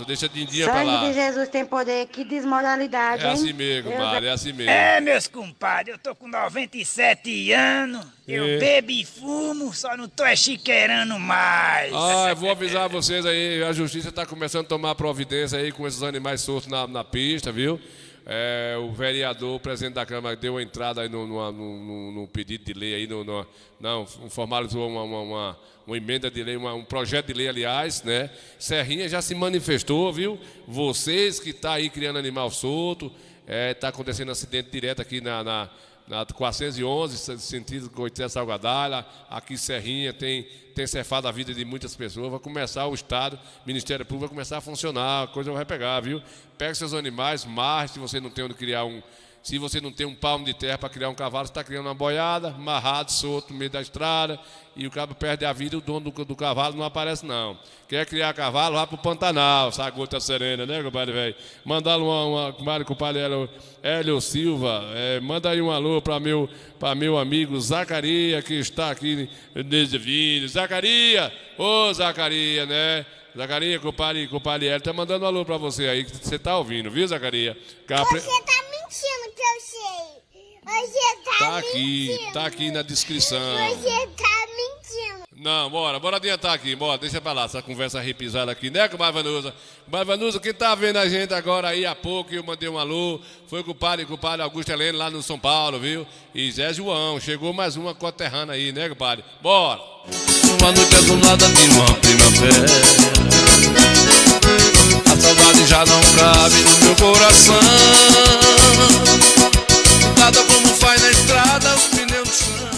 Deixa a Dindinha pra lá. Sangue de Jesus tem poder, que desmoralidade, É hein? assim mesmo, compadre, é assim mesmo. Meus compadres, eu tô com 97 anos, eu bebo e fumo, só não tô chiqueirando mais. Eu vou avisar vocês aí, a justiça tá começando a tomar providência aí com esses animais soltos na pista, viu? O vereador, o presidente da Câmara, deu a entrada aí no pedido de lei aí, formalizou uma emenda de lei, um projeto de lei, aliás, né? Serrinha já se manifestou, viu? Vocês que estão aí criando animal solto, está acontecendo acidente direto aqui na 411, sentido Coité Salgadalha, aqui Serrinha tem cefado a vida de muitas pessoas. Vai começar o Estado, o Ministério Público vai começar a funcionar, a coisa vai pegar, viu? Pega seus animais, marche, se você não tem onde criar Se você não tem um palmo de terra para criar um cavalo, você está criando uma boiada, amarrado, solto no meio da estrada, e o cabo perde a vida e o dono do cavalo não aparece, não. Quer criar cavalo, vá pro Pantanal, essa gota serena, né, compadre velho? Mandar uma compadre Hélio Silva, manda aí um alô para meu amigo Zacarias, que está aqui desde vindo. Zacarias, ô Zacarias, né? Zacarias, compadre Hélio, tá mandando um alô para você aí, que você tá ouvindo, viu, Zacarias? Você tá mentindo que eu sei. Você tá mentindo. Tá aqui na descrição. Você tá mentindo. Não, bora adiantar aqui, deixa pra lá, essa conversa repisada aqui, né, compadre Vanusa? Compadre Vanusa, quem tá vendo a gente agora aí há pouco, eu mandei um alô, foi com o padre Augusto Heleno lá no São Paulo, viu? E Zé João, chegou mais uma coterrana aí, né, compadre? Bora! Uma noite azulada de uma primavera, a saudade já não cabe no meu coração. Nada como faz na estrada, os pneus no chão.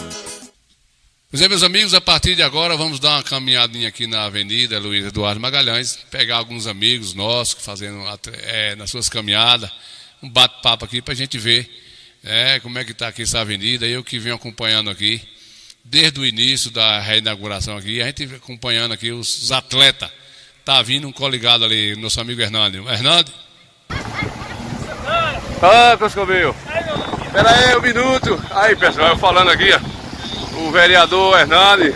Pois é, meus amigos, a partir de agora vamos dar uma caminhadinha aqui na Avenida Luiz Eduardo Magalhães, pegar alguns amigos nossos fazendo nas suas caminhadas, um bate-papo aqui para a gente ver como é que está aqui essa avenida. Eu que venho acompanhando aqui desde o início da reinauguração aqui, a gente acompanhando aqui os atletas. Tá vindo um coligado ali, nosso amigo Hernando. Hernando? Coscovil. Espera aí um minuto. Aí, pessoal, eu falando aqui, ó. O vereador Hernani,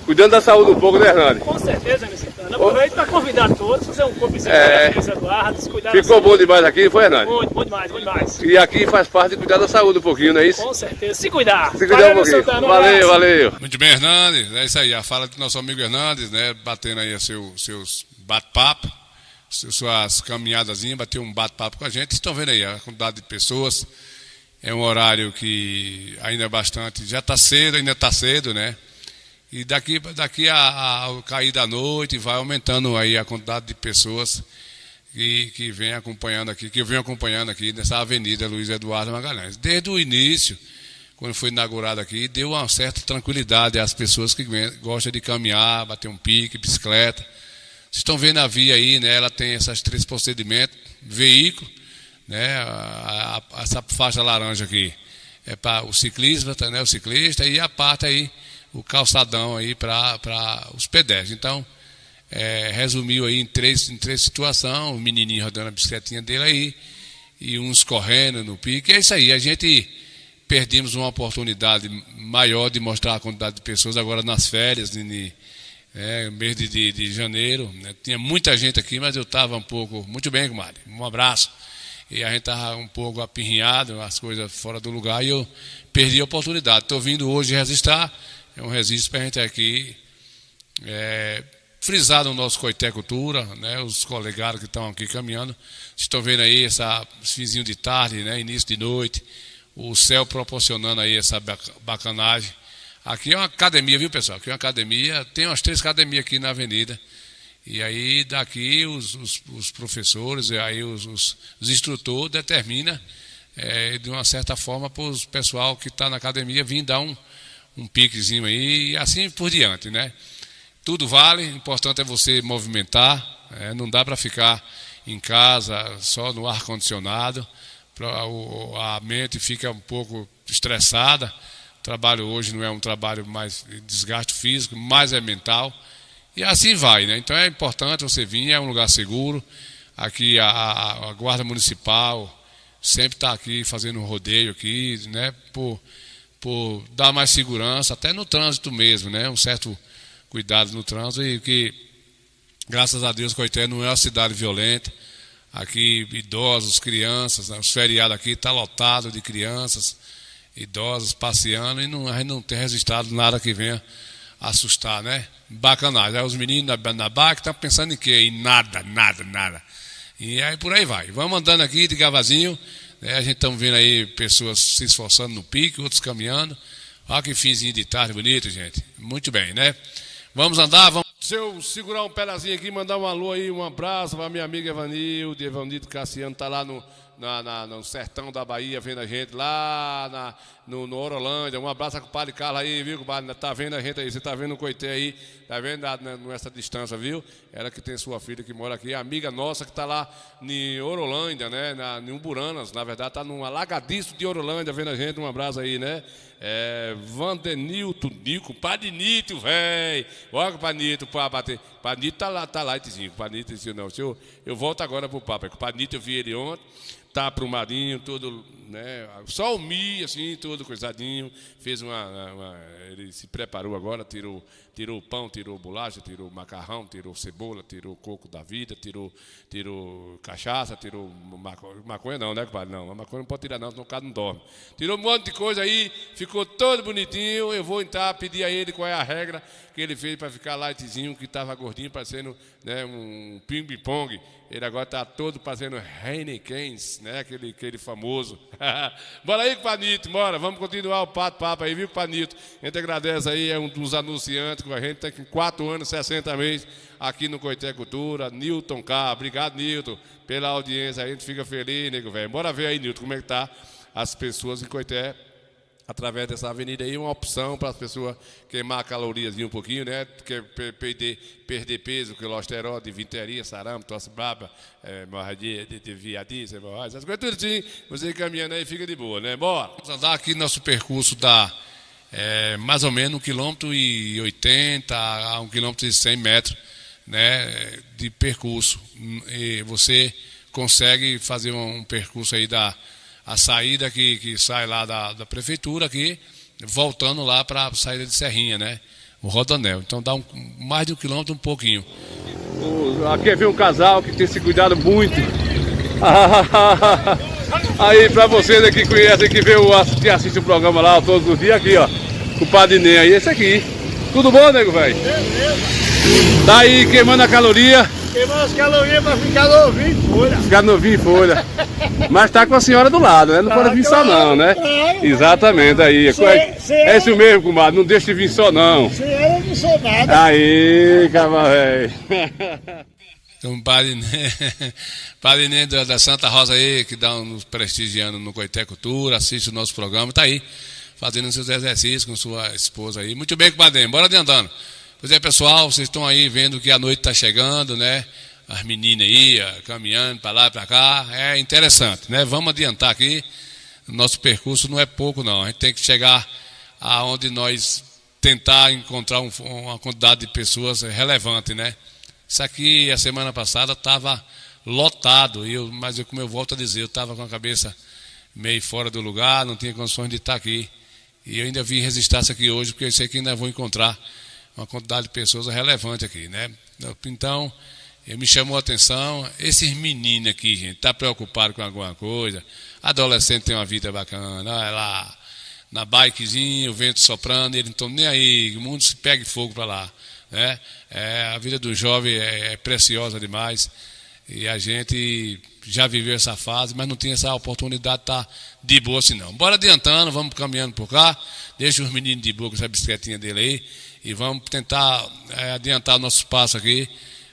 cuidando da saúde um pouco, né, Hernani? Com certeza, Luiz Santana. Aproveito para convidar todos, fazer um corpo Eduardo, cuidar. Ficou bom demais aqui, foi, Hernani? Muito, bom demais. E aqui faz parte de cuidar da saúde um pouquinho, não é isso? Com certeza, se cuidar. Se cuidar um pouquinho. Santana, Valeu. Muito bem, Hernandes, é isso aí, a fala do nosso amigo Hernandes, né, batendo aí seus bate-papo, suas caminhadazinhas, bateu um bate-papo com a gente. Vocês estão vendo aí a quantidade de pessoas. É um horário que ainda é bastante, já está cedo, ainda está cedo, né? E daqui ao cair da noite vai aumentando aí a quantidade de pessoas que vem acompanhando aqui, que eu venho acompanhando aqui nessa Avenida Luiz Eduardo Magalhães. Desde o início, quando foi inaugurado aqui, deu uma certa tranquilidade às pessoas que gostam de caminhar, bater um pique, bicicleta. Vocês estão vendo a via aí, né? Ela tem esses 3 procedimentos, veículo, né? Essa faixa laranja aqui é para o ciclista, né? O ciclista, e a parte aí, o calçadão aí para os pedestres. Então, resumiu aí em três situações, o menininho rodando a bicicletinha dele aí, e uns correndo no pique. É isso aí, a gente perdemos uma oportunidade maior de mostrar a quantidade de pessoas agora nas férias, mês de janeiro, né? Tinha muita gente aqui, mas eu estava um pouco, muito bem, comadre, um abraço. E a gente estava um pouco apirrinhado, as coisas fora do lugar, e eu perdi a oportunidade. Estou vindo hoje registrar, é um registro para a gente aqui frisar no nosso Coité Cultura, né, os colegados que estão aqui caminhando. Vocês estão vendo aí esse finzinho de tarde, né, início de noite, o céu proporcionando aí essa bacanagem. Aqui é uma academia, viu, pessoal? Aqui é uma academia, tem umas 3 academias aqui na avenida. E aí daqui os professores, e aí os instrutores determinam de uma certa forma para o pessoal que está na academia vir dar um piquezinho aí e assim por diante, né? Tudo vale, o importante é você movimentar, não dá para ficar em casa só no ar-condicionado, a mente fica um pouco estressada. O trabalho hoje não é um trabalho mais de desgaste físico, mais é mental. E assim vai, né? Então é importante você vir, é um lugar seguro. Aqui a Guarda Municipal sempre está aqui fazendo um rodeio aqui, né? Por dar mais segurança, até no trânsito mesmo, né? Um certo cuidado no trânsito, e que, graças a Deus, Coité não é uma cidade violenta. Aqui, idosos, crianças, né? Os feriados aqui está lotado de crianças, idosos passeando, e a gente não tem registrado nada que venha assustar, né? Bacanagem. Aí os meninos na barca estão pensando em quê? Em nada. E aí por aí vai. Vamos andando aqui de gavazinho, né? A gente estamos vendo aí pessoas se esforçando no pique, outros caminhando. Olha que finzinho de tarde bonito, gente. Muito bem, né? Vamos andar, vamos. Se eu segurar um pedacinho aqui, mandar um alô aí, um abraço para minha amiga Evanildo Cassiano, está lá no sertão da Bahia, vendo a gente lá no Orolândia. Um abraço com o Padre Carlos aí, viu, compadre? Tá vendo a gente aí, você tá vendo o Coité aí, tá vendo nessa distância, viu? Ela que tem sua filha que mora aqui, amiga nossa que tá lá em Orolândia, né? Em Umburanas, na verdade, tá num alagadiço de Orolândia, vendo a gente. Um abraço aí, né? Vandenilton, Nico, Padre Nito, velho. Olha o Padre Nito, Padre Nito tá lá, Tizinho. Padre Nito disse, não, eu volto agora pro Papa. O Padre Nito, eu vi ele ontem, tá aprumadinho, tudo, né? Só o Mi, assim, tudo coisadinho. Fez ele se preparou agora, tirou o pão, tirou bolacha, tirou macarrão, tirou cebola, tirou coco da vida, tirou cachaça, tirou maconha não, né, compadre? Não, a maconha não pode tirar não, senão o cara não dorme. Tirou um monte de coisa aí, ficou todo bonitinho. Eu vou entrar, pedir a ele qual é a regra que ele fez para ficar lightzinho, que estava gordinho, parecendo, né, um ping-pong. Ele agora está todo parecendo Heineken, né, aquele famoso. Bora aí, Panito, bora, vamos continuar o papo aí, viu, Panito? A gente agradece aí, é um dos anunciantes com a gente, está com 4 anos, 60 meses aqui no Coité Cultura, Nilton K. Obrigado, Nilton, pela audiência, a gente fica feliz, nego velho. Bora ver aí, Nilton, como é que tá as pessoas em Coité, através dessa avenida aí, uma opção para as pessoas queimar calorias um pouquinho, né? Perder peso, colesterol, de vinteria, sarampo, tosse braba, hemorragia de viadice, essas coisas, tudo assim, você caminhando aí fica de boa, né? Bora! Vamos andar aqui, nosso percurso dá mais ou menos 1,80 km a 1,1 km, né, de percurso. E você consegue fazer um percurso aí a saída que sai lá da prefeitura aqui, voltando lá para a saída de Serrinha, né? O Rodoanel. Então dá mais de 1 quilômetro, um pouquinho. Aqui vem um casal que tem se cuidado muito. Aí para vocês aqui que conhecem, que assistem o programa lá todos os dias, aqui ó, com o Padre Ney aí, esse aqui. Tudo bom, nego, velho? Tá aí queimando a caloria. Queimando as calorias para ficar novinho em folha. Ficar novinho em folha. Mas tá com a senhora do lado, né? Não pode vir só não, né? Exatamente, aí. É isso mesmo, comadre. Não deixa de vir só não. Se eu não sou nada. Aí, cavalo velho. Então, Padre Ney da Santa Rosa aí, que dá nos prestigiando no Coité Cultura, assiste o nosso programa, tá aí, fazendo seus exercícios com sua esposa aí. Muito bem, Padre Ney, bora adiantando. Pois é, pessoal, vocês estão aí vendo que a noite está chegando, né? As meninas aí, caminhando para lá e para cá, é interessante, né? Vamos adiantar aqui, nosso percurso não é pouco não, a gente tem que chegar aonde nós tentar encontrar uma quantidade de pessoas relevante, né? Isso aqui, a semana passada, estava lotado, mas como eu volto a dizer, eu estava com a cabeça meio fora do lugar, não tinha condições de estar aqui, e eu ainda vim resistir isso aqui hoje, porque eu sei que ainda vou encontrar uma quantidade de pessoas relevante aqui, né? Então, me chamou a atenção, esses meninos aqui, gente, tá preocupado com alguma coisa, adolescente tem uma vida bacana, olha lá, na bikezinha, o vento soprando, eles não estão nem aí, o mundo se pega fogo para lá, né? A vida do jovem é preciosa demais, e a gente já viveu essa fase, mas não tinha essa oportunidade de estar de boa assim não. Bora adiantando, vamos caminhando por cá, deixa os meninos de boa com essa bicicletinha dele aí, e vamos tentar adiantar o nosso passo aqui.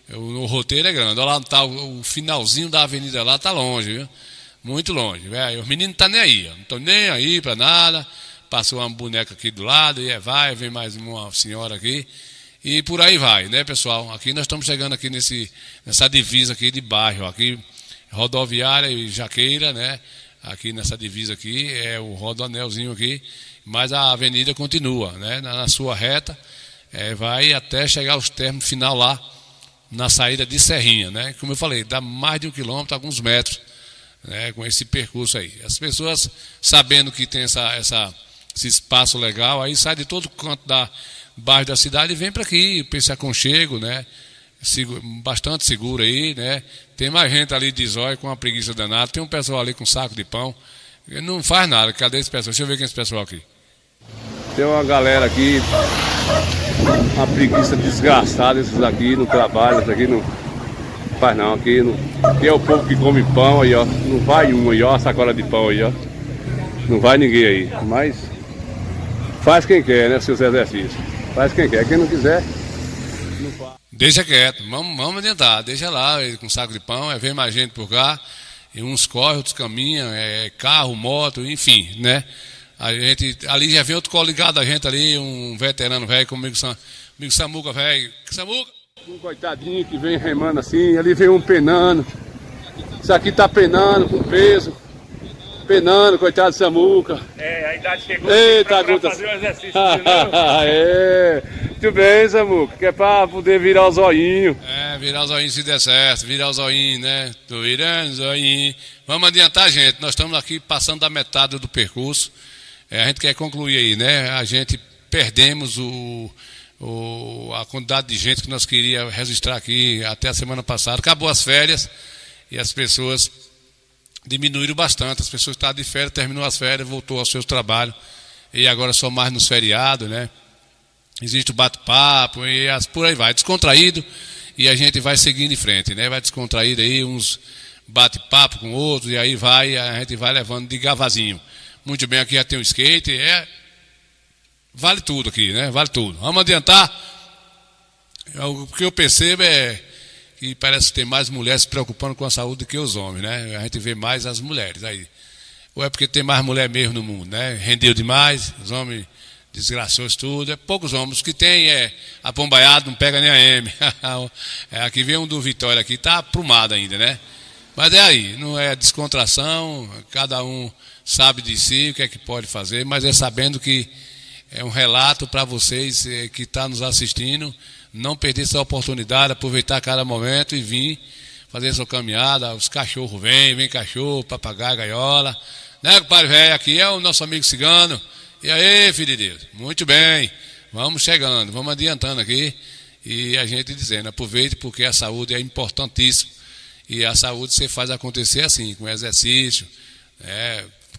O roteiro é grande. Olha lá, tá, o finalzinho da avenida lá está longe, viu? Muito longe. Véio. Os meninos não estão nem aí, não estão nem aí para nada. Passou uma boneca aqui do lado, e vem mais uma senhora aqui. E por aí vai, né, pessoal? Aqui nós estamos chegando aqui nessa divisa aqui de bairro. Aqui, Rodoviária e Jaqueira, né? Aqui nessa divisa aqui, é o Rodoanelzinho aqui. Mas a avenida continua, né? Na sua reta. Vai até chegar aos términos final lá, na saída de Serrinha, né? Como eu falei, dá mais de 1 quilômetro, alguns metros, né? Com esse percurso aí. As pessoas, sabendo que tem esse espaço legal, aí sai de todo canto da bairro da cidade e vem para aqui, para esse aconchego, né? Bastante seguro aí, né? Tem mais gente ali de zóio com uma preguiça danada, tem um pessoal ali com um saco de pão, não faz nada. Cadê esse pessoal? Deixa eu ver quem é esse pessoal aqui. Tem uma galera aqui, uma preguiça desgastada, esses aqui no trabalho, esses aqui não faz não, aqui é o povo que come pão aí, ó, não vai um aí, ó, a sacola de pão aí, ó, não vai ninguém aí, mas faz quem quer, né, seus exercícios, faz quem quer, quem não quiser, não faz. Deixa quieto, vamos adiantar, deixa lá, com saco de pão, vem mais gente por cá, E uns correm, outros caminham, carro, moto, enfim, né? A gente, ali já vem outro coligado da gente ali, um veterano velho, comigo Samuca, velho. Samuca! Um coitadinho que vem remando assim, ali vem um penando. Isso aqui tá penando com peso. Penando, coitado de Samuca. A idade chegou. Eita, pra fazer o exercício de novo. Muito bem, Samuca, que é pra poder virar o zoinho. Virar o zoinho se der certo, virar o zoinho, né? Tô virando o zoinho. Vamos adiantar, gente, nós estamos aqui passando da metade do percurso. A gente quer concluir aí, né? A gente perdemos a quantidade de gente que nós queríamos registrar aqui até a semana passada. Acabou as férias e as pessoas diminuíram bastante. As pessoas que estavam de férias, terminou as férias, voltou aos seus trabalhos. E agora só mais nos feriados, né? Existe o bate-papo e por aí vai. Descontraído e a gente vai seguindo em frente, né? Vai descontraído aí, uns bate-papo com outros e aí a gente vai levando de gavazinho. Muito bem, aqui já tem o skate, vale tudo aqui, né? Vale tudo. Vamos adiantar. O que eu percebo é que parece que tem mais mulheres se preocupando com a saúde do que os homens, né? A gente vê mais as mulheres aí. Ou é porque tem mais mulher mesmo no mundo, né? Rendeu demais, os homens desgraçou isso tudo. É poucos homens. Os que tem apombaiado, não pega nem a M. Aqui vem um do Vitória aqui, tá aprumado ainda, né? Mas aí, não é descontração, cada um sabe de si o que é que pode fazer, mas é sabendo que é um relato para vocês que estão nos assistindo, não perder essa oportunidade, aproveitar cada momento e vir fazer sua caminhada. Os cachorros vem cachorro, papagaio, gaiola, né, compadre velho? Aqui é o nosso amigo cigano. E aí, filho de Deus? Muito bem, vamos chegando, vamos adiantando aqui e a gente dizendo, aproveite porque a saúde é importantíssima e a saúde você faz acontecer assim, com exercício,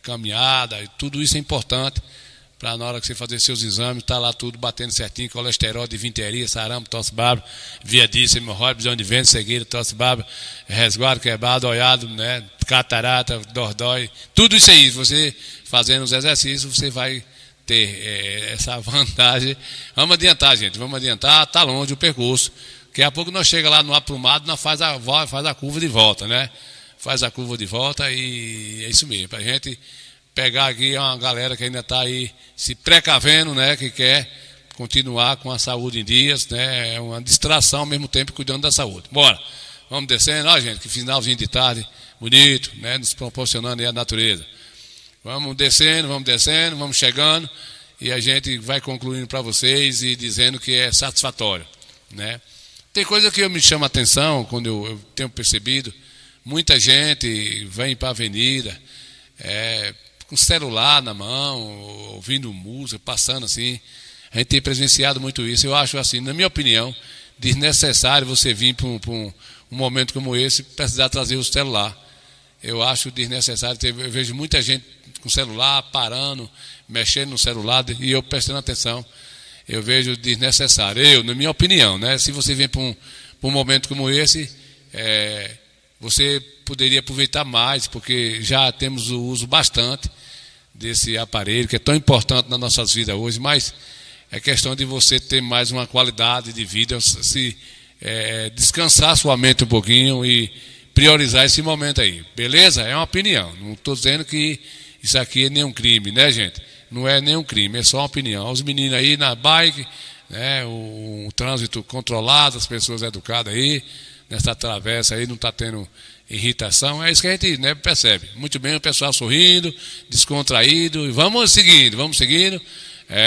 caminhada, tudo isso é importante para na hora que você fazer seus exames, tá lá tudo batendo certinho, colesterol, disenteria, sarampo, tosse bárbara, viadice, hemorroide, visão de vento, cegueira, tosse bárbara, resguardo quebrado, olhado, né, catarata, dordói, tudo isso aí, você fazendo os exercícios, você vai ter essa vantagem. Vamos adiantar, gente, vamos adiantar, tá longe o percurso, daqui a pouco nós chega lá no aprumado, nós faz a curva de volta, né? Faz a curva de volta e é isso mesmo, para a gente pegar aqui uma galera que ainda está aí se precavendo, né, que quer continuar com a saúde em dias, né, é uma distração ao mesmo tempo cuidando da saúde. Bora, vamos descendo, ó gente, que finalzinho de tarde, bonito, né, nos proporcionando aí a natureza. Vamos descendo, vamos chegando e a gente vai concluindo para vocês e dizendo que é satisfatório, né. Tem coisa que me chama a atenção, quando eu tenho percebido, muita gente vem para a avenida, com celular na mão, ouvindo música, passando assim. A gente tem presenciado muito isso. Eu acho assim, na minha opinião, desnecessário você vir para um momento como esse precisar trazer o celular. Eu acho desnecessário. Eu vejo muita gente com celular, parando, mexendo no celular, e eu prestando atenção. Eu vejo desnecessário. Na minha opinião, né? Se você vem para um momento como esse, você poderia aproveitar mais, porque já temos o uso bastante desse aparelho, que é tão importante nas nossas vidas hoje, mas é questão de você ter mais uma qualidade de vida, descansar sua mente um pouquinho e priorizar esse momento aí, beleza? É uma opinião, não estou dizendo que isso aqui é nenhum crime, né, gente? Não é nenhum crime, é só uma opinião. Os meninos aí na bike, né, o trânsito controlado, as pessoas educadas aí, nessa travessa aí, não está tendo irritação, é isso que a gente, né, percebe. Muito bem, o pessoal sorrindo, descontraído, e vamos seguindo.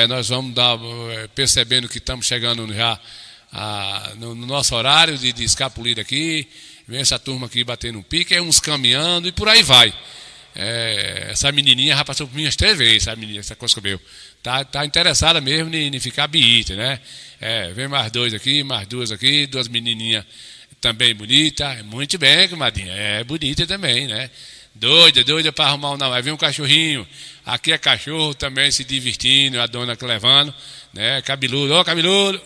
Nós vamos percebendo que estamos chegando já no nosso horário de escapulir aqui, vem essa turma aqui batendo um pique, uns caminhando e por aí vai. Essa menininha já passou por mim umas 3 vezes, essa coisa que eu tá interessada mesmo em ficar biita, né? Vem mais 2 aqui, mais 2 aqui, 2 menininhas também bonita, muito bem, comadinha, bonita também, né? Doida para arrumar um namorado. Aí vem um cachorrinho, aqui é cachorro também se divertindo, a dona que levando, né? Cabeludo, cabeludo,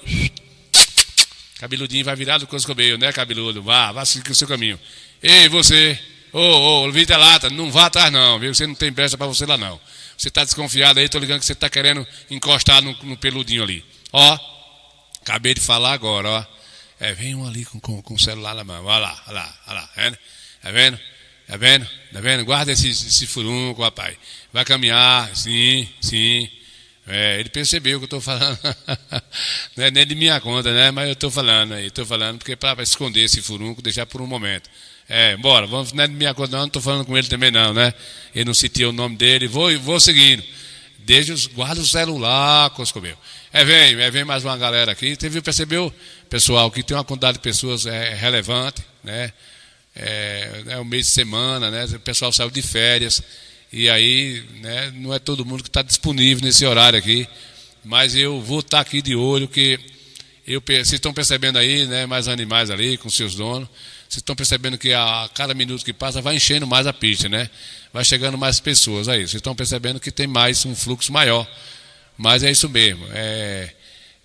cabeludinho vai virar do coisa que eu meio, né, cabeludo? Vá seguir o seu caminho. Ei, você, vira lata, não vá atrás não, viu? Você não tem pressa para você lá não. Você está desconfiado aí, tô ligando que você está querendo encostar no peludinho ali. Ó, acabei de falar agora, ó. Vem um ali com o celular na mão, olha lá, tá vendo? Tá vendo? Tá vendo? Guarda esse furunco, rapaz. Vai caminhar, sim. Ele percebeu o que eu tô falando. Não é nem de minha conta, né? Mas eu tô falando porque para esconder esse furunco, deixar por um momento. Bora, vamos, não é de minha conta não tô falando com ele também não, né? Ele não citou o nome dele, vou seguindo. Guarda o celular, Coscomeu. Vem mais uma galera aqui. Você percebeu, pessoal, que tem uma quantidade de pessoas relevante, né? É um mês de semana, né? O pessoal saiu de férias. E aí, né, não é todo mundo que está disponível nesse horário aqui, mas eu vou estar aqui de olho, que vocês estão percebendo aí, né, mais animais ali com seus donos, vocês estão percebendo que a cada minuto que passa vai enchendo mais a pista, né? Vai chegando mais pessoas aí, vocês estão percebendo que tem mais um fluxo maior, mas é isso mesmo,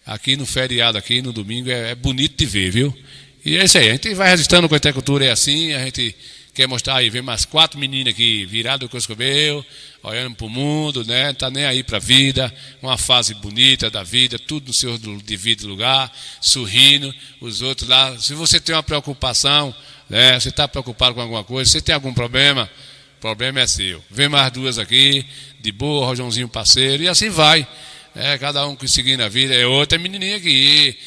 aqui no feriado, aqui no domingo, é bonito de ver, viu? E é isso aí, a gente vai registrando com a Coitecultura, é assim, a gente quer mostrar aí, vem mais 4 meninas aqui, virado com o Coscomeu, olhando para o mundo, né? Tá nem aí para a vida, uma fase bonita da vida, tudo no seu devido lugar, sorrindo, os outros lá. Se você tem uma preocupação, né? Você está preocupado com alguma coisa, você tem algum problema, o problema é seu. Vem mais 2 aqui, de boa, Rojãozinho parceiro, e assim vai. Cada um que seguindo a vida, outra menininha aqui,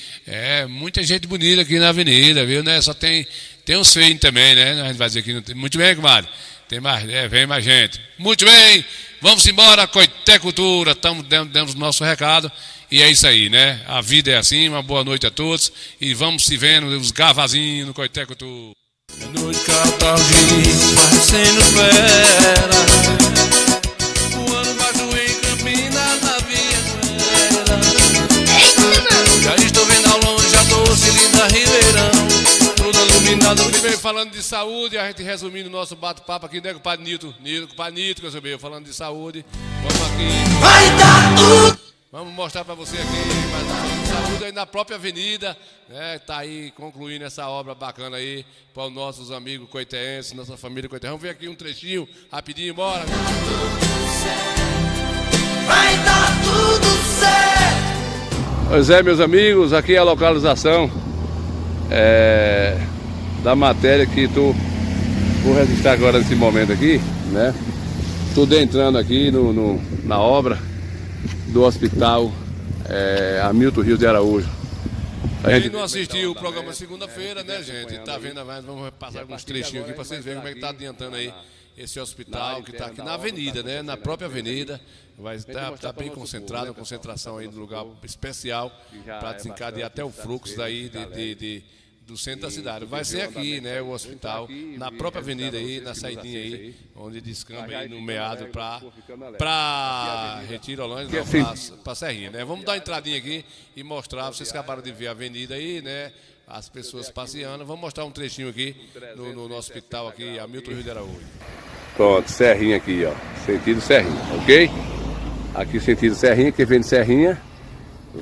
muita gente bonita aqui na avenida, viu, né? Só tem uns feios também, né? A gente vai dizer que não tem. Muito bem, comadre. Tem mais, vem mais gente. Muito bem, vamos embora, Coitecultura. Demos o nosso recado. E é isso aí, né? A vida é assim, uma boa noite a todos. E vamos se vendo, os gavazinhos no Coitecultura. É noite Cabralzinho, parecendo fera. O ano baixo em Campinas, na Via Vera. Já estou vendo ao longe a doce linda Ribeirão. Muito bem, falando de saúde, a gente resumindo o nosso bate-papo aqui, né, com o Padre Nilton, que eu soube, falando de saúde. Vamos aqui. Vai dar tudo! Vamos mostrar para você aqui, mais falando de saúde aí na própria avenida, né? Tá aí concluindo essa obra bacana aí para os nossos amigos coitenses, nossa família coitense. Vamos ver aqui um trechinho, rapidinho, bora. Vai dar tudo certo! Pois é, meus amigos, aqui é a localização da matéria que vou registrar agora nesse momento aqui, né? Tudo entrando aqui na obra do hospital Hamilton Rio de Araújo. Quem não assistiu o programa segunda-feira, né, gente? Tá vendo, vamos passar alguns trechinhos aqui para vocês verem como é que tá adiantando aí esse hospital que está aqui na avenida, né? Na própria avenida. Vai estar bem concentrado, concentração aí do lugar especial para desencadear até o fluxo daí do centro da cidade. Vai ser aqui, né, o hospital, na própria avenida aí, na saidinha aí, onde descamba aí no meado para Retiro Holândia, para Serrinha, né? Vamos dar uma entradinha aqui e mostrar, vocês acabaram de ver a avenida aí, né? As pessoas passeando. Vamos mostrar um trechinho aqui no hospital aqui, Hamilton Rio de Araújo. Pronto, Serrinha aqui, ó, sentido Serrinha, ok? Aqui sentido Serrinha, quem vem de Serrinha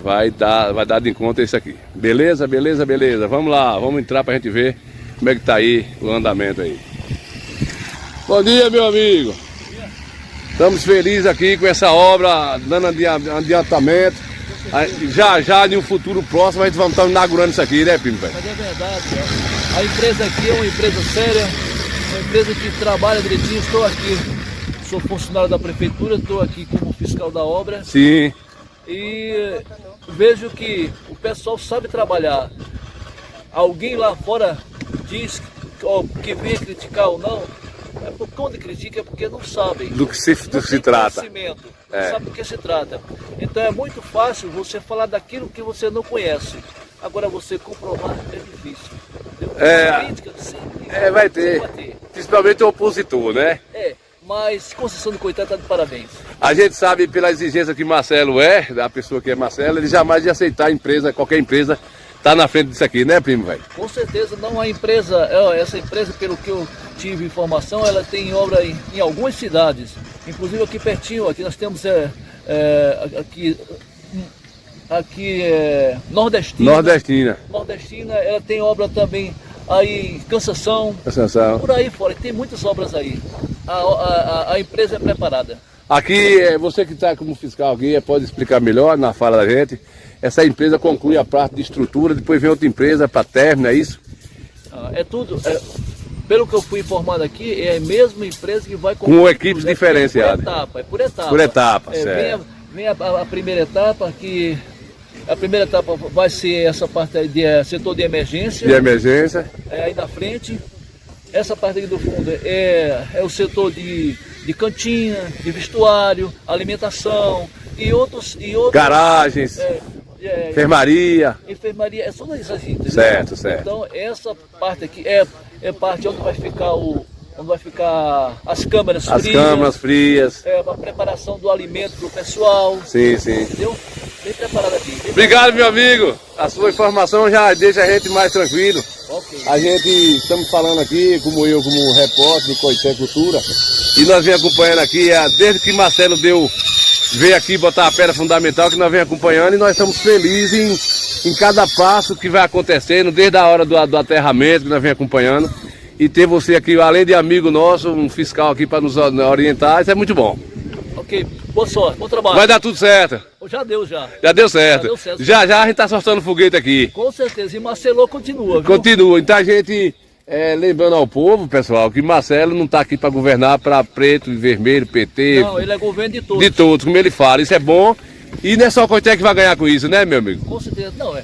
vai dar de encontro isso aqui. Beleza? Vamos lá, vamos entrar pra gente ver como é que tá aí o andamento aí. Bom dia, meu amigo. Estamos felizes aqui com essa obra, dando adiantamento. Já em um futuro próximo a gente vai estar inaugurando isso aqui, né, Pino? Mas é verdade, a empresa aqui é uma empresa séria, uma empresa que trabalha direitinho. Estou aqui, sou funcionário da prefeitura, estou aqui como fiscal da obra. Sim. E vejo que o pessoal sabe trabalhar. Alguém lá fora diz que venha criticar ou não, quando critica é porque não sabem do que se trata. Não sabe do que se trata. Então é muito fácil você falar daquilo que você não conhece. Agora você comprovar é difícil. Crítica, vai ter. Principalmente o opositor, né? Mas Conceição do Coitado está de parabéns. A gente sabe pela exigência que Marcelo da pessoa que é Marcelo, ele jamais ia aceitar qualquer empresa tá na frente disso aqui, né, primo, velho? Com certeza, não há empresa, essa empresa, pelo que eu tive informação, ela tem obra em algumas cidades, inclusive aqui pertinho, aqui nós temos Nordestina, ela tem obra também aí em Cansação, por aí fora, tem muitas obras aí, a empresa é preparada. Aqui, você que está como fiscal aqui, pode explicar melhor na fala da gente. Essa empresa conclui a parte de estrutura, depois vem outra empresa para término, é isso? É tudo. pelo que eu fui informado aqui, é a mesma empresa que vai com equipes diferenciadas. É por etapa. Por etapa, certo. Vem a primeira etapa, que a primeira etapa vai ser essa parte aí de setor de emergência. De emergência. Aí na frente. Essa parte aqui do fundo é o setor de cantina, de vestuário, alimentação e outros garagens, enfermaria. Enfermaria, é só isso assim, entendeu? Certo. Então essa parte aqui é parte onde vai ficar as câmaras frias. As câmaras frias. A preparação do alimento para o pessoal. Sim. Entendeu? Bem preparado aqui. Obrigado, meu amigo. A sua informação já deixa a gente mais tranquilo. Okay. A gente estamos falando aqui, como repórter do Coité Cultura, e nós vem acompanhando aqui, desde que Marcelo veio aqui botar a pedra fundamental, que nós vem acompanhando, e nós estamos felizes em cada passo que vai acontecendo, desde a hora do aterramento que nós vem acompanhando. E ter você aqui, além de amigo nosso, um fiscal aqui para nos orientar, isso é muito bom. Ok, boa sorte, bom trabalho. Vai dar tudo certo. Já deu, já. Já deu certo. Já a gente está soltando foguete aqui. Com certeza, e Marcelo continua, viu? Continua, então a gente, lembrando ao povo, pessoal, que Marcelo não está aqui para governar para preto e vermelho, PT. Não, ele é governo de todos. De todos, como ele fala, isso é bom. E não é só o Coité que vai ganhar com isso, né, meu amigo? Com certeza, não,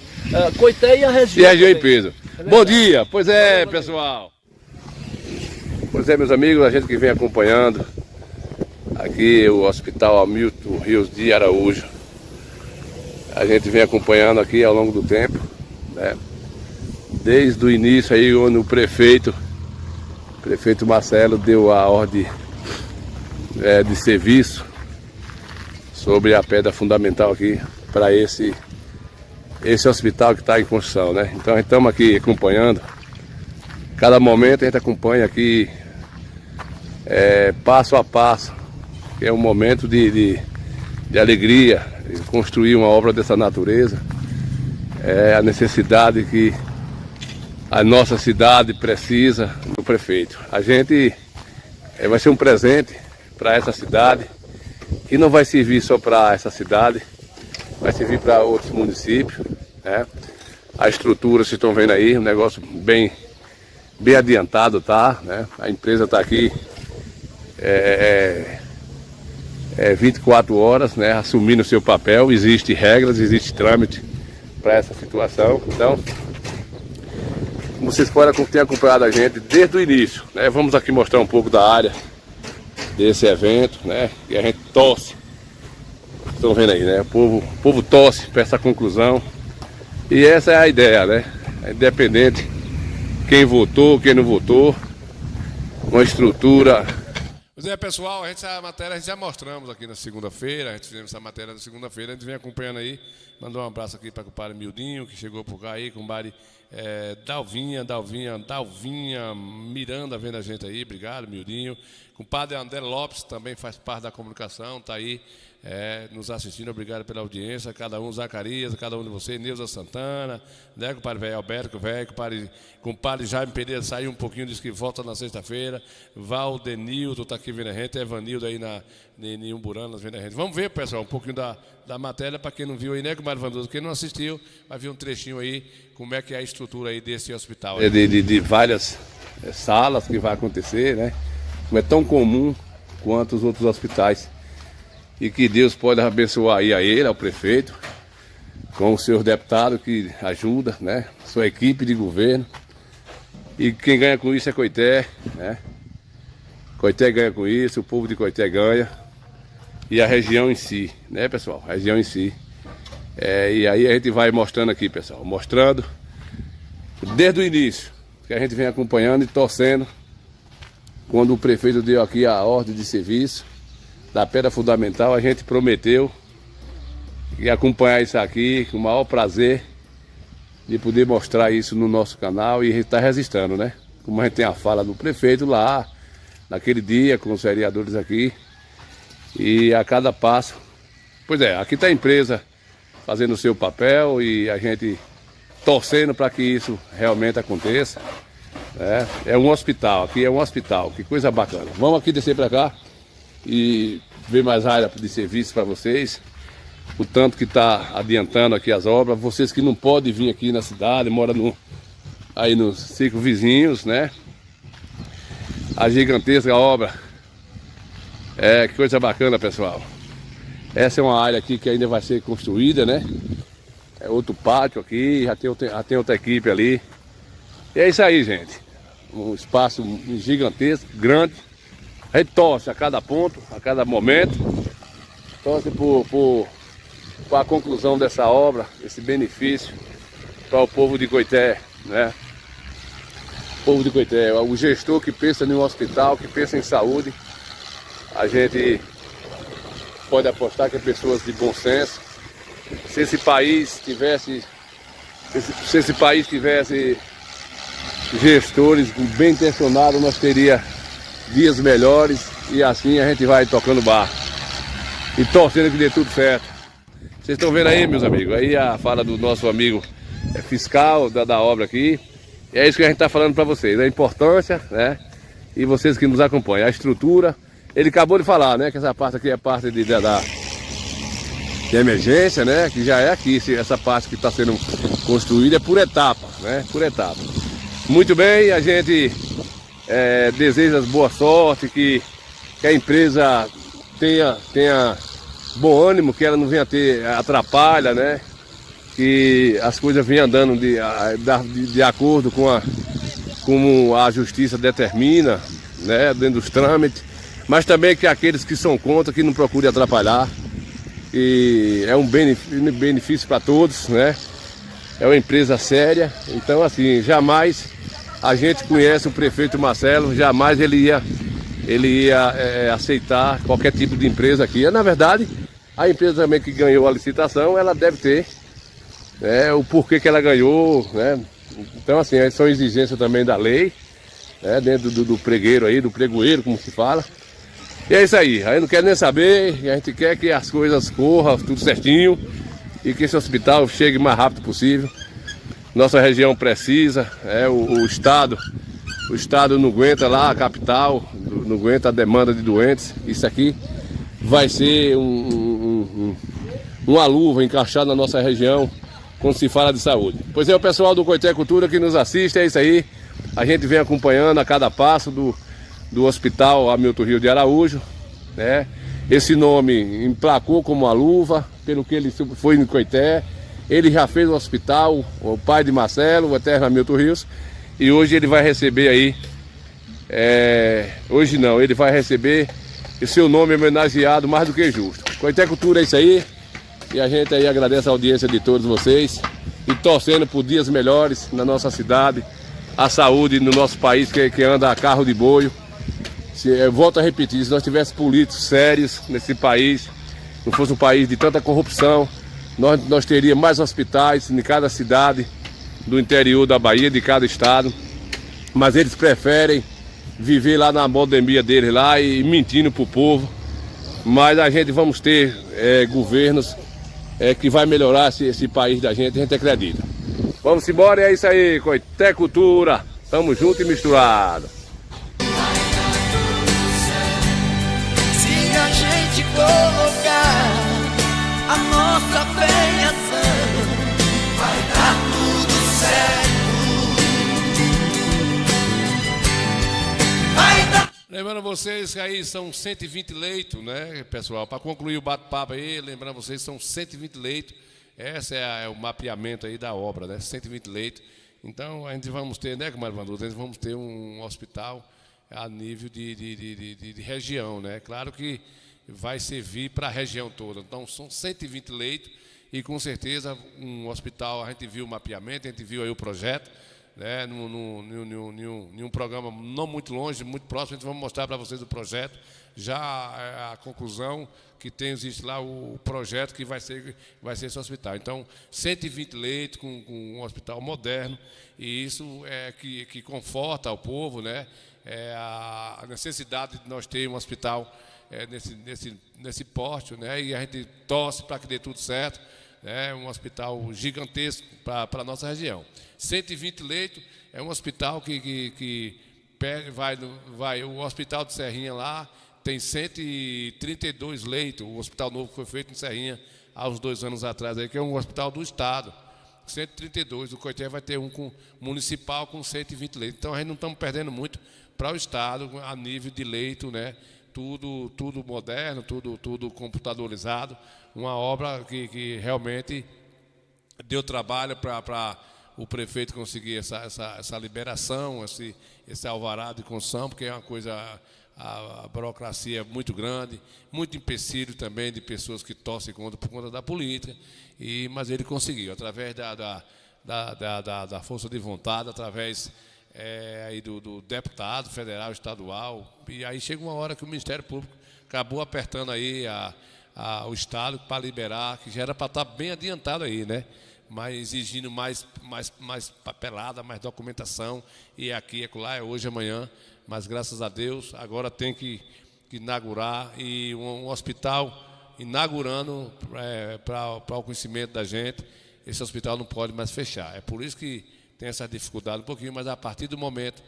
Coité e a região. E a região em peso. Bom dia, pois é, pessoal. Pois é, meus amigos, a gente que vem acompanhando aqui o Hospital Hamilton Rios de Araújo. A gente vem acompanhando aqui ao longo do tempo, né? Desde o início aí, onde o prefeito Marcelo deu a ordem de serviço sobre a pedra fundamental aqui para esse hospital que está em construção, né? Então estamos aqui acompanhando. Cada momento a gente acompanha aqui passo a passo, que é um momento de alegria, de construir uma obra dessa natureza. É a necessidade que a nossa cidade precisa do prefeito. A gente vai ser um presente para essa cidade, e não vai servir só para essa cidade, vai servir para outros municípios, né? A estrutura, vocês estão vendo aí, um negócio bem adiantado, tá? Né? A empresa está aqui 24 horas, né, assumindo o seu papel. Existem regras, existe trâmite para essa situação. Então, como vocês podem ter acompanhado a gente desde o início, né? Vamos aqui mostrar um pouco da área desse evento, né? E a gente torce. Estão vendo aí, né? O povo torce para essa conclusão. E essa é a ideia, né? Independente quem votou, quem não votou, uma estrutura. Pois é, pessoal, essa matéria a gente já mostramos aqui na segunda-feira, a gente fizemos essa matéria na segunda-feira, a gente vem acompanhando aí, mandou um abraço aqui para o compadre Mildinho, que chegou por cá aí, compadre Dalvinha, Miranda vendo a gente aí, obrigado, Mildinho. Compadre André Lopes também faz parte da comunicação, está aí nos assistindo, obrigado pela audiência, cada um, Zacarias, cada um de vocês, Neuza Santana, né, compadre velho Alberto, velho, compadre Jaime Pereira saiu um pouquinho, disse que volta na sexta-feira, Valdenildo está aqui vendo a gente, Evanildo aí em Umburana vendo a gente. Vamos ver, pessoal, um pouquinho da matéria, para quem não viu aí, né, compadre Vandoso, quem não assistiu, vai ver um trechinho aí, como é que é a estrutura aí desse hospital. Aí. De várias salas que vai acontecer, né, não é tão comum quanto os outros hospitais. E que Deus pode abençoar aí a ele, ao prefeito, com o senhor deputado que ajuda, né? Sua equipe de governo. E quem ganha com isso é Coité, né? Coité ganha com isso, o povo de Coité ganha. E a região em si, né, pessoal? A região em si. E aí a gente vai mostrando aqui, pessoal. Mostrando desde o início, que a gente vem acompanhando e torcendo. Quando o prefeito deu aqui a ordem de serviço da pedra fundamental, a gente prometeu e acompanhar isso aqui com o maior prazer de poder mostrar isso no nosso canal, e a gente está registrando, né? Como a gente tem a fala do prefeito lá, naquele dia, com os vereadores aqui, e a cada passo, pois aqui está a empresa fazendo o seu papel e a gente torcendo para que isso realmente aconteça. É um hospital, aqui é um hospital, que coisa bacana. Vamos aqui descer para cá e ver mais área de serviço para vocês, o tanto que está adiantando aqui as obras. Vocês que não podem vir aqui na cidade, moram aí nos ciclos vizinhos, né? a gigantesca obra. Que coisa bacana, pessoal. Essa é uma área aqui que ainda vai ser construída, né? É outro pátio aqui, já tem outra equipe ali. E é isso aí, gente. Um espaço gigantesco, grande. A gente torce a cada ponto, a cada momento. Torce por a conclusão dessa obra, esse benefício para o povo de Coité, né? O povo de Coité, o gestor que pensa em um hospital, que pensa em saúde, a gente pode apostar que é pessoas de bom senso. Se esse país tivesse gestores bem intencionados, nós teríamos dias melhores e assim a gente vai tocando barco e torcendo que dê tudo certo. Vocês estão vendo aí, meus amigos, aí a fala do nosso amigo fiscal da obra aqui. E é isso que a gente está falando para vocês, a importância, né? E vocês que nos acompanham, a estrutura. Ele acabou de falar, né, que essa parte aqui é parte de emergência, né? Que já é aqui, essa parte que está sendo construída é por etapa, né? Por etapa. Muito bem, a gente deseja boa sorte, que a empresa tenha bom ânimo, que ela não venha ter atrapalha, né? Que as coisas venham andando de acordo como a justiça determina, né? Dentro dos trâmites. Mas também que aqueles que são contra, que não procurem atrapalhar. E é um benefício para todos, né? É uma empresa séria. Então, assim, jamais a gente conhece o prefeito Marcelo, jamais ele ia aceitar qualquer tipo de empresa aqui. Na verdade, a empresa também que ganhou a licitação, ela deve ter o porquê que ela ganhou, né? Então, assim, são exigências também da lei, né? Dentro do pregueiro aí, do pregoeiro, como se fala. E é isso aí, a gente não quer nem saber, a gente quer que as coisas corram tudo certinho e que esse hospital chegue o mais rápido possível. Nossa região precisa, o Estado não aguenta lá, a capital não aguenta a demanda de doentes. Isso aqui vai ser uma luva encaixada na nossa região quando se fala de saúde. Pois é, o pessoal do Coité Cultura que nos assiste, é isso aí. A gente vem acompanhando a cada passo do Hospital Hamilton Rio de Araújo, né? Esse nome emplacou como uma luva, pelo que ele foi em Coité. Ele já fez o hospital, o pai de Marcelo, o eterno Hamilton Rios, e hoje ele vai receber aí, hoje não, ele vai receber o seu nome homenageado mais do que justo. Coité Cultura é isso aí, e a gente aí agradece a audiência de todos vocês, e torcendo por dias melhores na nossa cidade, a saúde no nosso país que anda a carro de boio. Eu volto a repetir, se nós tivéssemos políticos sérios nesse país, não fosse um país de tanta corrupção, nós teríamos mais hospitais em cada cidade do interior da Bahia, de cada estado. Mas eles preferem viver lá na modemia deles lá e mentindo pro povo. Mas a gente vamos ter governos que vai melhorar esse país da gente, a gente acredita. Vamos embora, é isso aí, Coité Cultura. Tamo junto e misturado. Se a gente colocar a nossa fé em ação, vai dar tudo certo. Vai dar. Lembrando vocês que aí são 120 leitos, né, pessoal? Para concluir o bate-papo aí, lembrando vocês, são 120 leitos. Esse é o mapeamento aí da obra, né? 120 leitos. Então, a gente vamos ter, né, Comadre Vanduza? A gente vamos ter um hospital a nível de região, né? Claro que vai servir para a região toda. Então, são 120 leitos e, com certeza, um hospital, a gente viu o mapeamento, a gente viu aí o projeto, né? Num programa não muito longe, muito próximo, a gente vai mostrar para vocês o projeto, já a conclusão que existe lá o projeto que vai ser esse hospital. Então, 120 leitos com um hospital moderno, e isso é que conforta o povo, né? A necessidade de nós ter um hospital nesse porte, né? E a gente torce para que dê tudo certo, né? Um hospital gigantesco para a nossa região. 120 leitos, é um hospital que vai o hospital de Serrinha lá, tem 132 leitos, o hospital novo que foi feito em Serrinha há uns 2 anos atrás, aí, que é um hospital do Estado, 132, o Coité vai ter um municipal com 120 leitos. Então a gente não estamos perdendo muito, para o Estado a nível de leito, né? Tudo moderno, tudo computadorizado, uma obra que realmente deu trabalho para o prefeito conseguir essa liberação, esse alvará de construção, porque é uma coisa, a burocracia é muito grande, muito empecilho também de pessoas que torcem contra por conta da política, mas ele conseguiu, através da força de vontade, através aí do deputado federal, estadual, e aí chega uma hora que o Ministério Público acabou apertando aí o Estado para liberar, que já era para estar bem adiantado aí, né? Mas exigindo mais papelada, mais documentação, e aqui, acolá, é hoje, amanhã, mas graças a Deus, agora tem que inaugurar, e um hospital inaugurando para o conhecimento da gente, esse hospital não pode mais fechar. É por isso que tem essa dificuldade um pouquinho, mas a partir do momento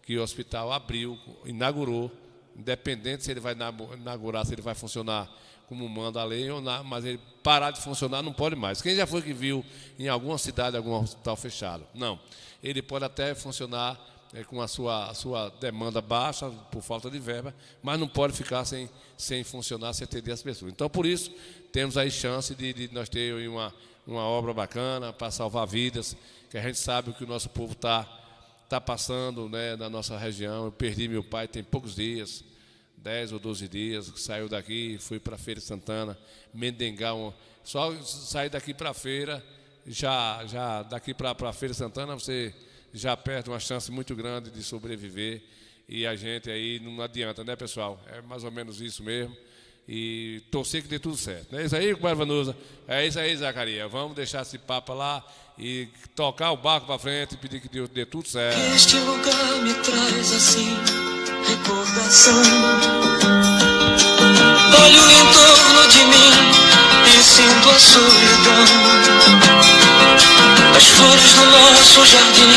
que o hospital abriu, inaugurou, independente se ele vai inaugurar, se ele vai funcionar como manda a lei ou não, mas ele parar de funcionar não pode mais. Quem já foi que viu em alguma cidade algum hospital fechado? Não. Ele pode até funcionar com a sua demanda baixa, por falta de verba, mas não pode ficar sem funcionar, sem atender as pessoas. Então, por isso, temos aí chance de nós ter uma obra bacana para salvar vidas, que a gente sabe o que o nosso povo está passando, né, na nossa região. Eu perdi meu pai tem poucos dias, 10 ou 12 dias, saiu daqui, fui para a Feira de Santana, mendengar, só sair daqui para a feira, já daqui para a Feira de Santana, você já perde uma chance muito grande de sobreviver, e a gente aí não adianta, né, pessoal? É mais ou menos isso mesmo. E torcer que dê tudo certo. Não é isso aí, compadre Vanusa? É isso aí, Zacarias. Vamos deixar esse papo lá e tocar o barco para frente e pedir que dê tudo certo. Este lugar me traz assim recordação. Olho em torno de mim e sinto a solidão. As flores do nosso jardim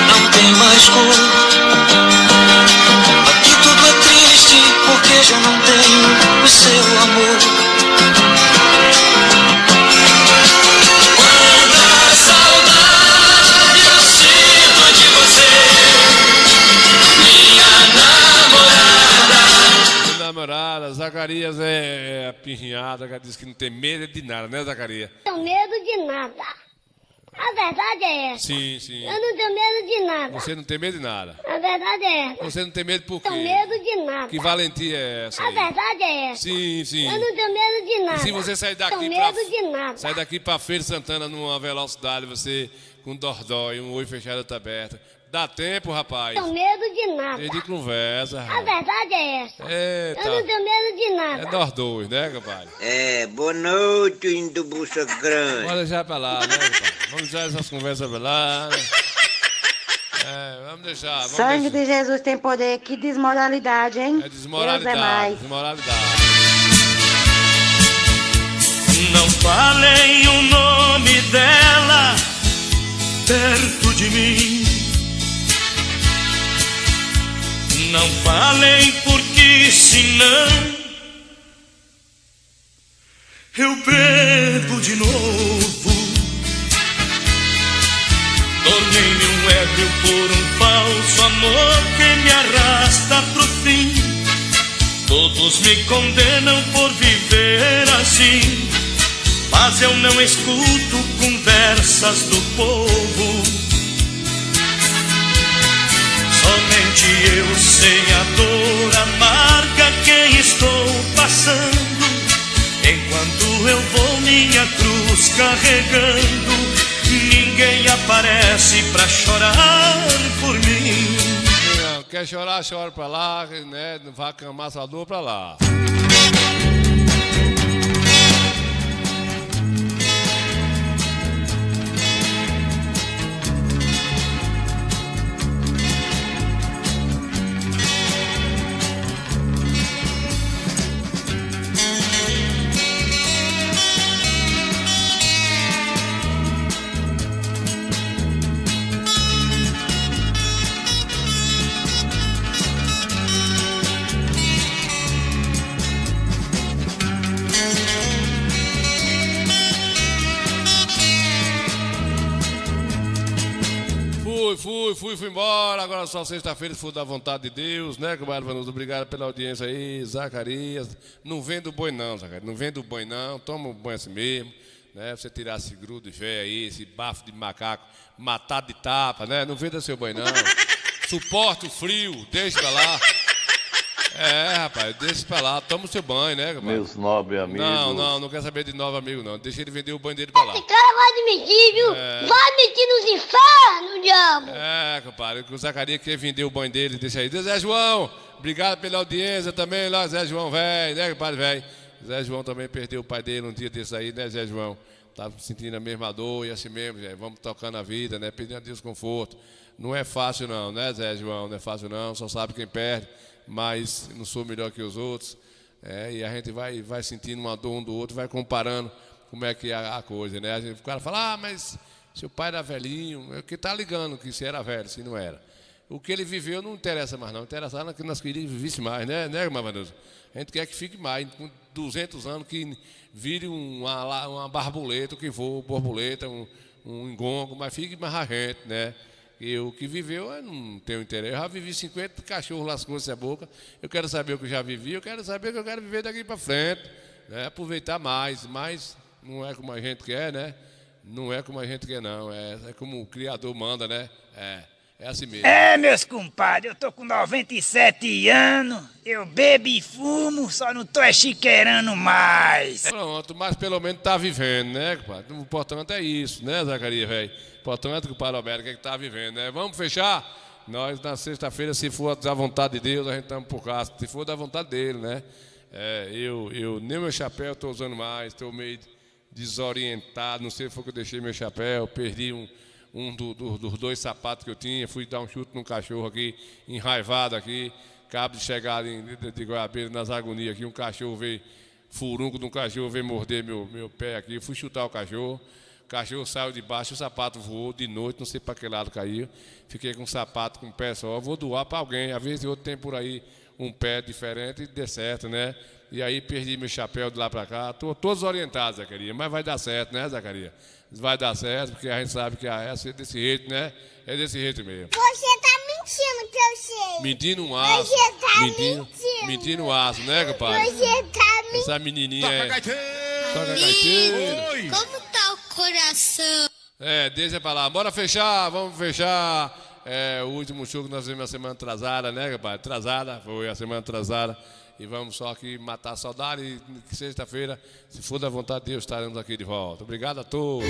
não tem mais cor. Aqui tudo é triste porque já não tenho o seu amor. Quanta saudade eu sinto de você, minha namorada. Namorada, Zacarias é apirrinhada, que diz que não tem medo de nada, né, Zacarias? Não tenho medo de nada. A verdade é essa. Sim. Eu não tenho medo de nada. Você não tem medo de nada. A verdade é essa. Você não tem medo por quê? Não tenho medo de nada. Que valentia é essa A aí? verdade é essa. Sim. Eu não tenho medo de nada. E se você sair daqui não tenho medo de nada. Sair daqui para Feira de Santana numa velocidade, você com dordói, um olho fechado e outro aberto, dá tempo, rapaz? Não tenho medo de nada. Tem de conversa. A verdade é essa. Eita. Eu não tenho medo de nada. É nós dois, né, compadre? Boa noite, indo bucha grande. Pode deixar pra lá, né, compadre? Vamos deixar essas conversas pra lá, né? Vamos deixar. Sangue de Jesus tem poder, que desmoralidade, hein? É desmoralidade, Deus é mais. desmoralidade. Não falem o nome dela perto de mim. Não falem porque senão eu bebo de novo. Tornei-me um ébrio por um falso amor que me arrasta pro fim. Todos me condenam por viver assim, mas eu não escuto conversas do povo. Somente eu sei a dor amarga que estou passando, enquanto eu vou minha cruz carregando. Ninguém aparece pra chorar por mim. Não, quer chorar, chora pra lá, né? Não vai acamar sua dor pra lá. Fui embora. Agora só sexta-feira, se for da vontade de Deus, né, compadre Vanuso? Obrigado pela audiência aí, Zacarias. Não vendo boi não, Zacarias. Não vendo boi não. Toma um banho assim mesmo, né? Você tirar esse grudo de véia aí, esse bafo de macaco, matado de tapa, né? Não venda seu banho não. Suporta o frio, deixa pra lá. Rapaz, deixa pra lá, toma o seu banho, né, compadre? Meus nobres amigos. Não quer saber de novo amigo, não. Deixa ele vender o banho dele pra lá. Esse cara vai de mentir, viu? Vai mentir nos infernos, diabo. Compadre, o Zacarias quer vender o banho dele, deixa aí. Zé João, obrigado pela audiência também lá, Zé João, velho, né, compadre, velho? Zé João também perdeu o pai dele um dia desse aí, né, Zé João? Tava sentindo a mesma dor e assim mesmo, velho. Vamos tocando a vida, né, pedindo a Deus conforto. Não é fácil não, né, Zé João? Não é fácil não, só sabe quem perde. Mas não sou melhor que os outros, e a gente vai sentindo uma dor um do outro, vai comparando como é que é a coisa, né? O cara fala, mas seu pai era velhinho, é que tá ligando que se era velho, se não era. O que ele viveu não interessa mais não, interessa que nós queríamos que vivesse mais, né, Mavanuso? A gente quer que fique mais, com 200 anos, que vire uma borboleta, que voa, borboleta, um engongo, mas fique mais a gente, né? E o que viveu, eu não tenho interesse. Eu já vivi 50 cachorros lascou-se a boca. Eu quero saber o que eu já vivi, eu quero saber o que eu quero viver daqui para frente. Né? Aproveitar mais, mas não é como a gente quer, né? Não é como a gente quer, não. É como o Criador manda, né? É assim mesmo. Meus compadres, eu tô com 97 anos, eu bebo e fumo, só não tô chiqueirando mais. Pronto, mas pelo menos tá vivendo, né, compadre? O importante é isso, né, Zacarias, velho? O importante é que o Padre Alberto é que tá vivendo, né? Vamos fechar? Nós, na sexta-feira, se for da vontade de Deus, a gente estamos por cá. Se for da vontade dele, né? Eu nem meu chapéu estou usando mais, estou meio desorientado, não sei se foi que eu deixei meu chapéu, perdi dos 2 sapatos que eu tinha, fui dar um chute num cachorro aqui, enraivado aqui, acabo de chegar de Goiabeira, nas agonias aqui, um cachorro veio, furunco de um cachorro veio morder meu pé aqui, fui chutar o cachorro saiu de baixo, o sapato voou de noite, não sei para que lado caiu, fiquei com um sapato com um pé só, vou doar para alguém, às vezes outro tem por aí um pé diferente e dê certo, né? E aí perdi meu chapéu de lá para cá, estou todos orientados, Zacarias, mas vai dar certo, né, Zacarias? Vai dar certo, porque a gente sabe que é desse jeito, né? É desse jeito mesmo. Você tá mentindo que eu sei. Mentindo um aço. Você tá mentindo. Mentindo um aço, né, compadre? Você tá mentindo. Essa menininha Toca gaiteiro. Toca gaiteiro. Oi. Como tá o coração? Deixa pra lá. Bora fechar, vamos fechar. O último show que nós fizemos na semana atrasada, né, compadre? Foi a semana atrasada. E vamos só aqui matar a saudade. E sexta-feira, se for da vontade de Deus, estaremos aqui de volta. Obrigado a todos.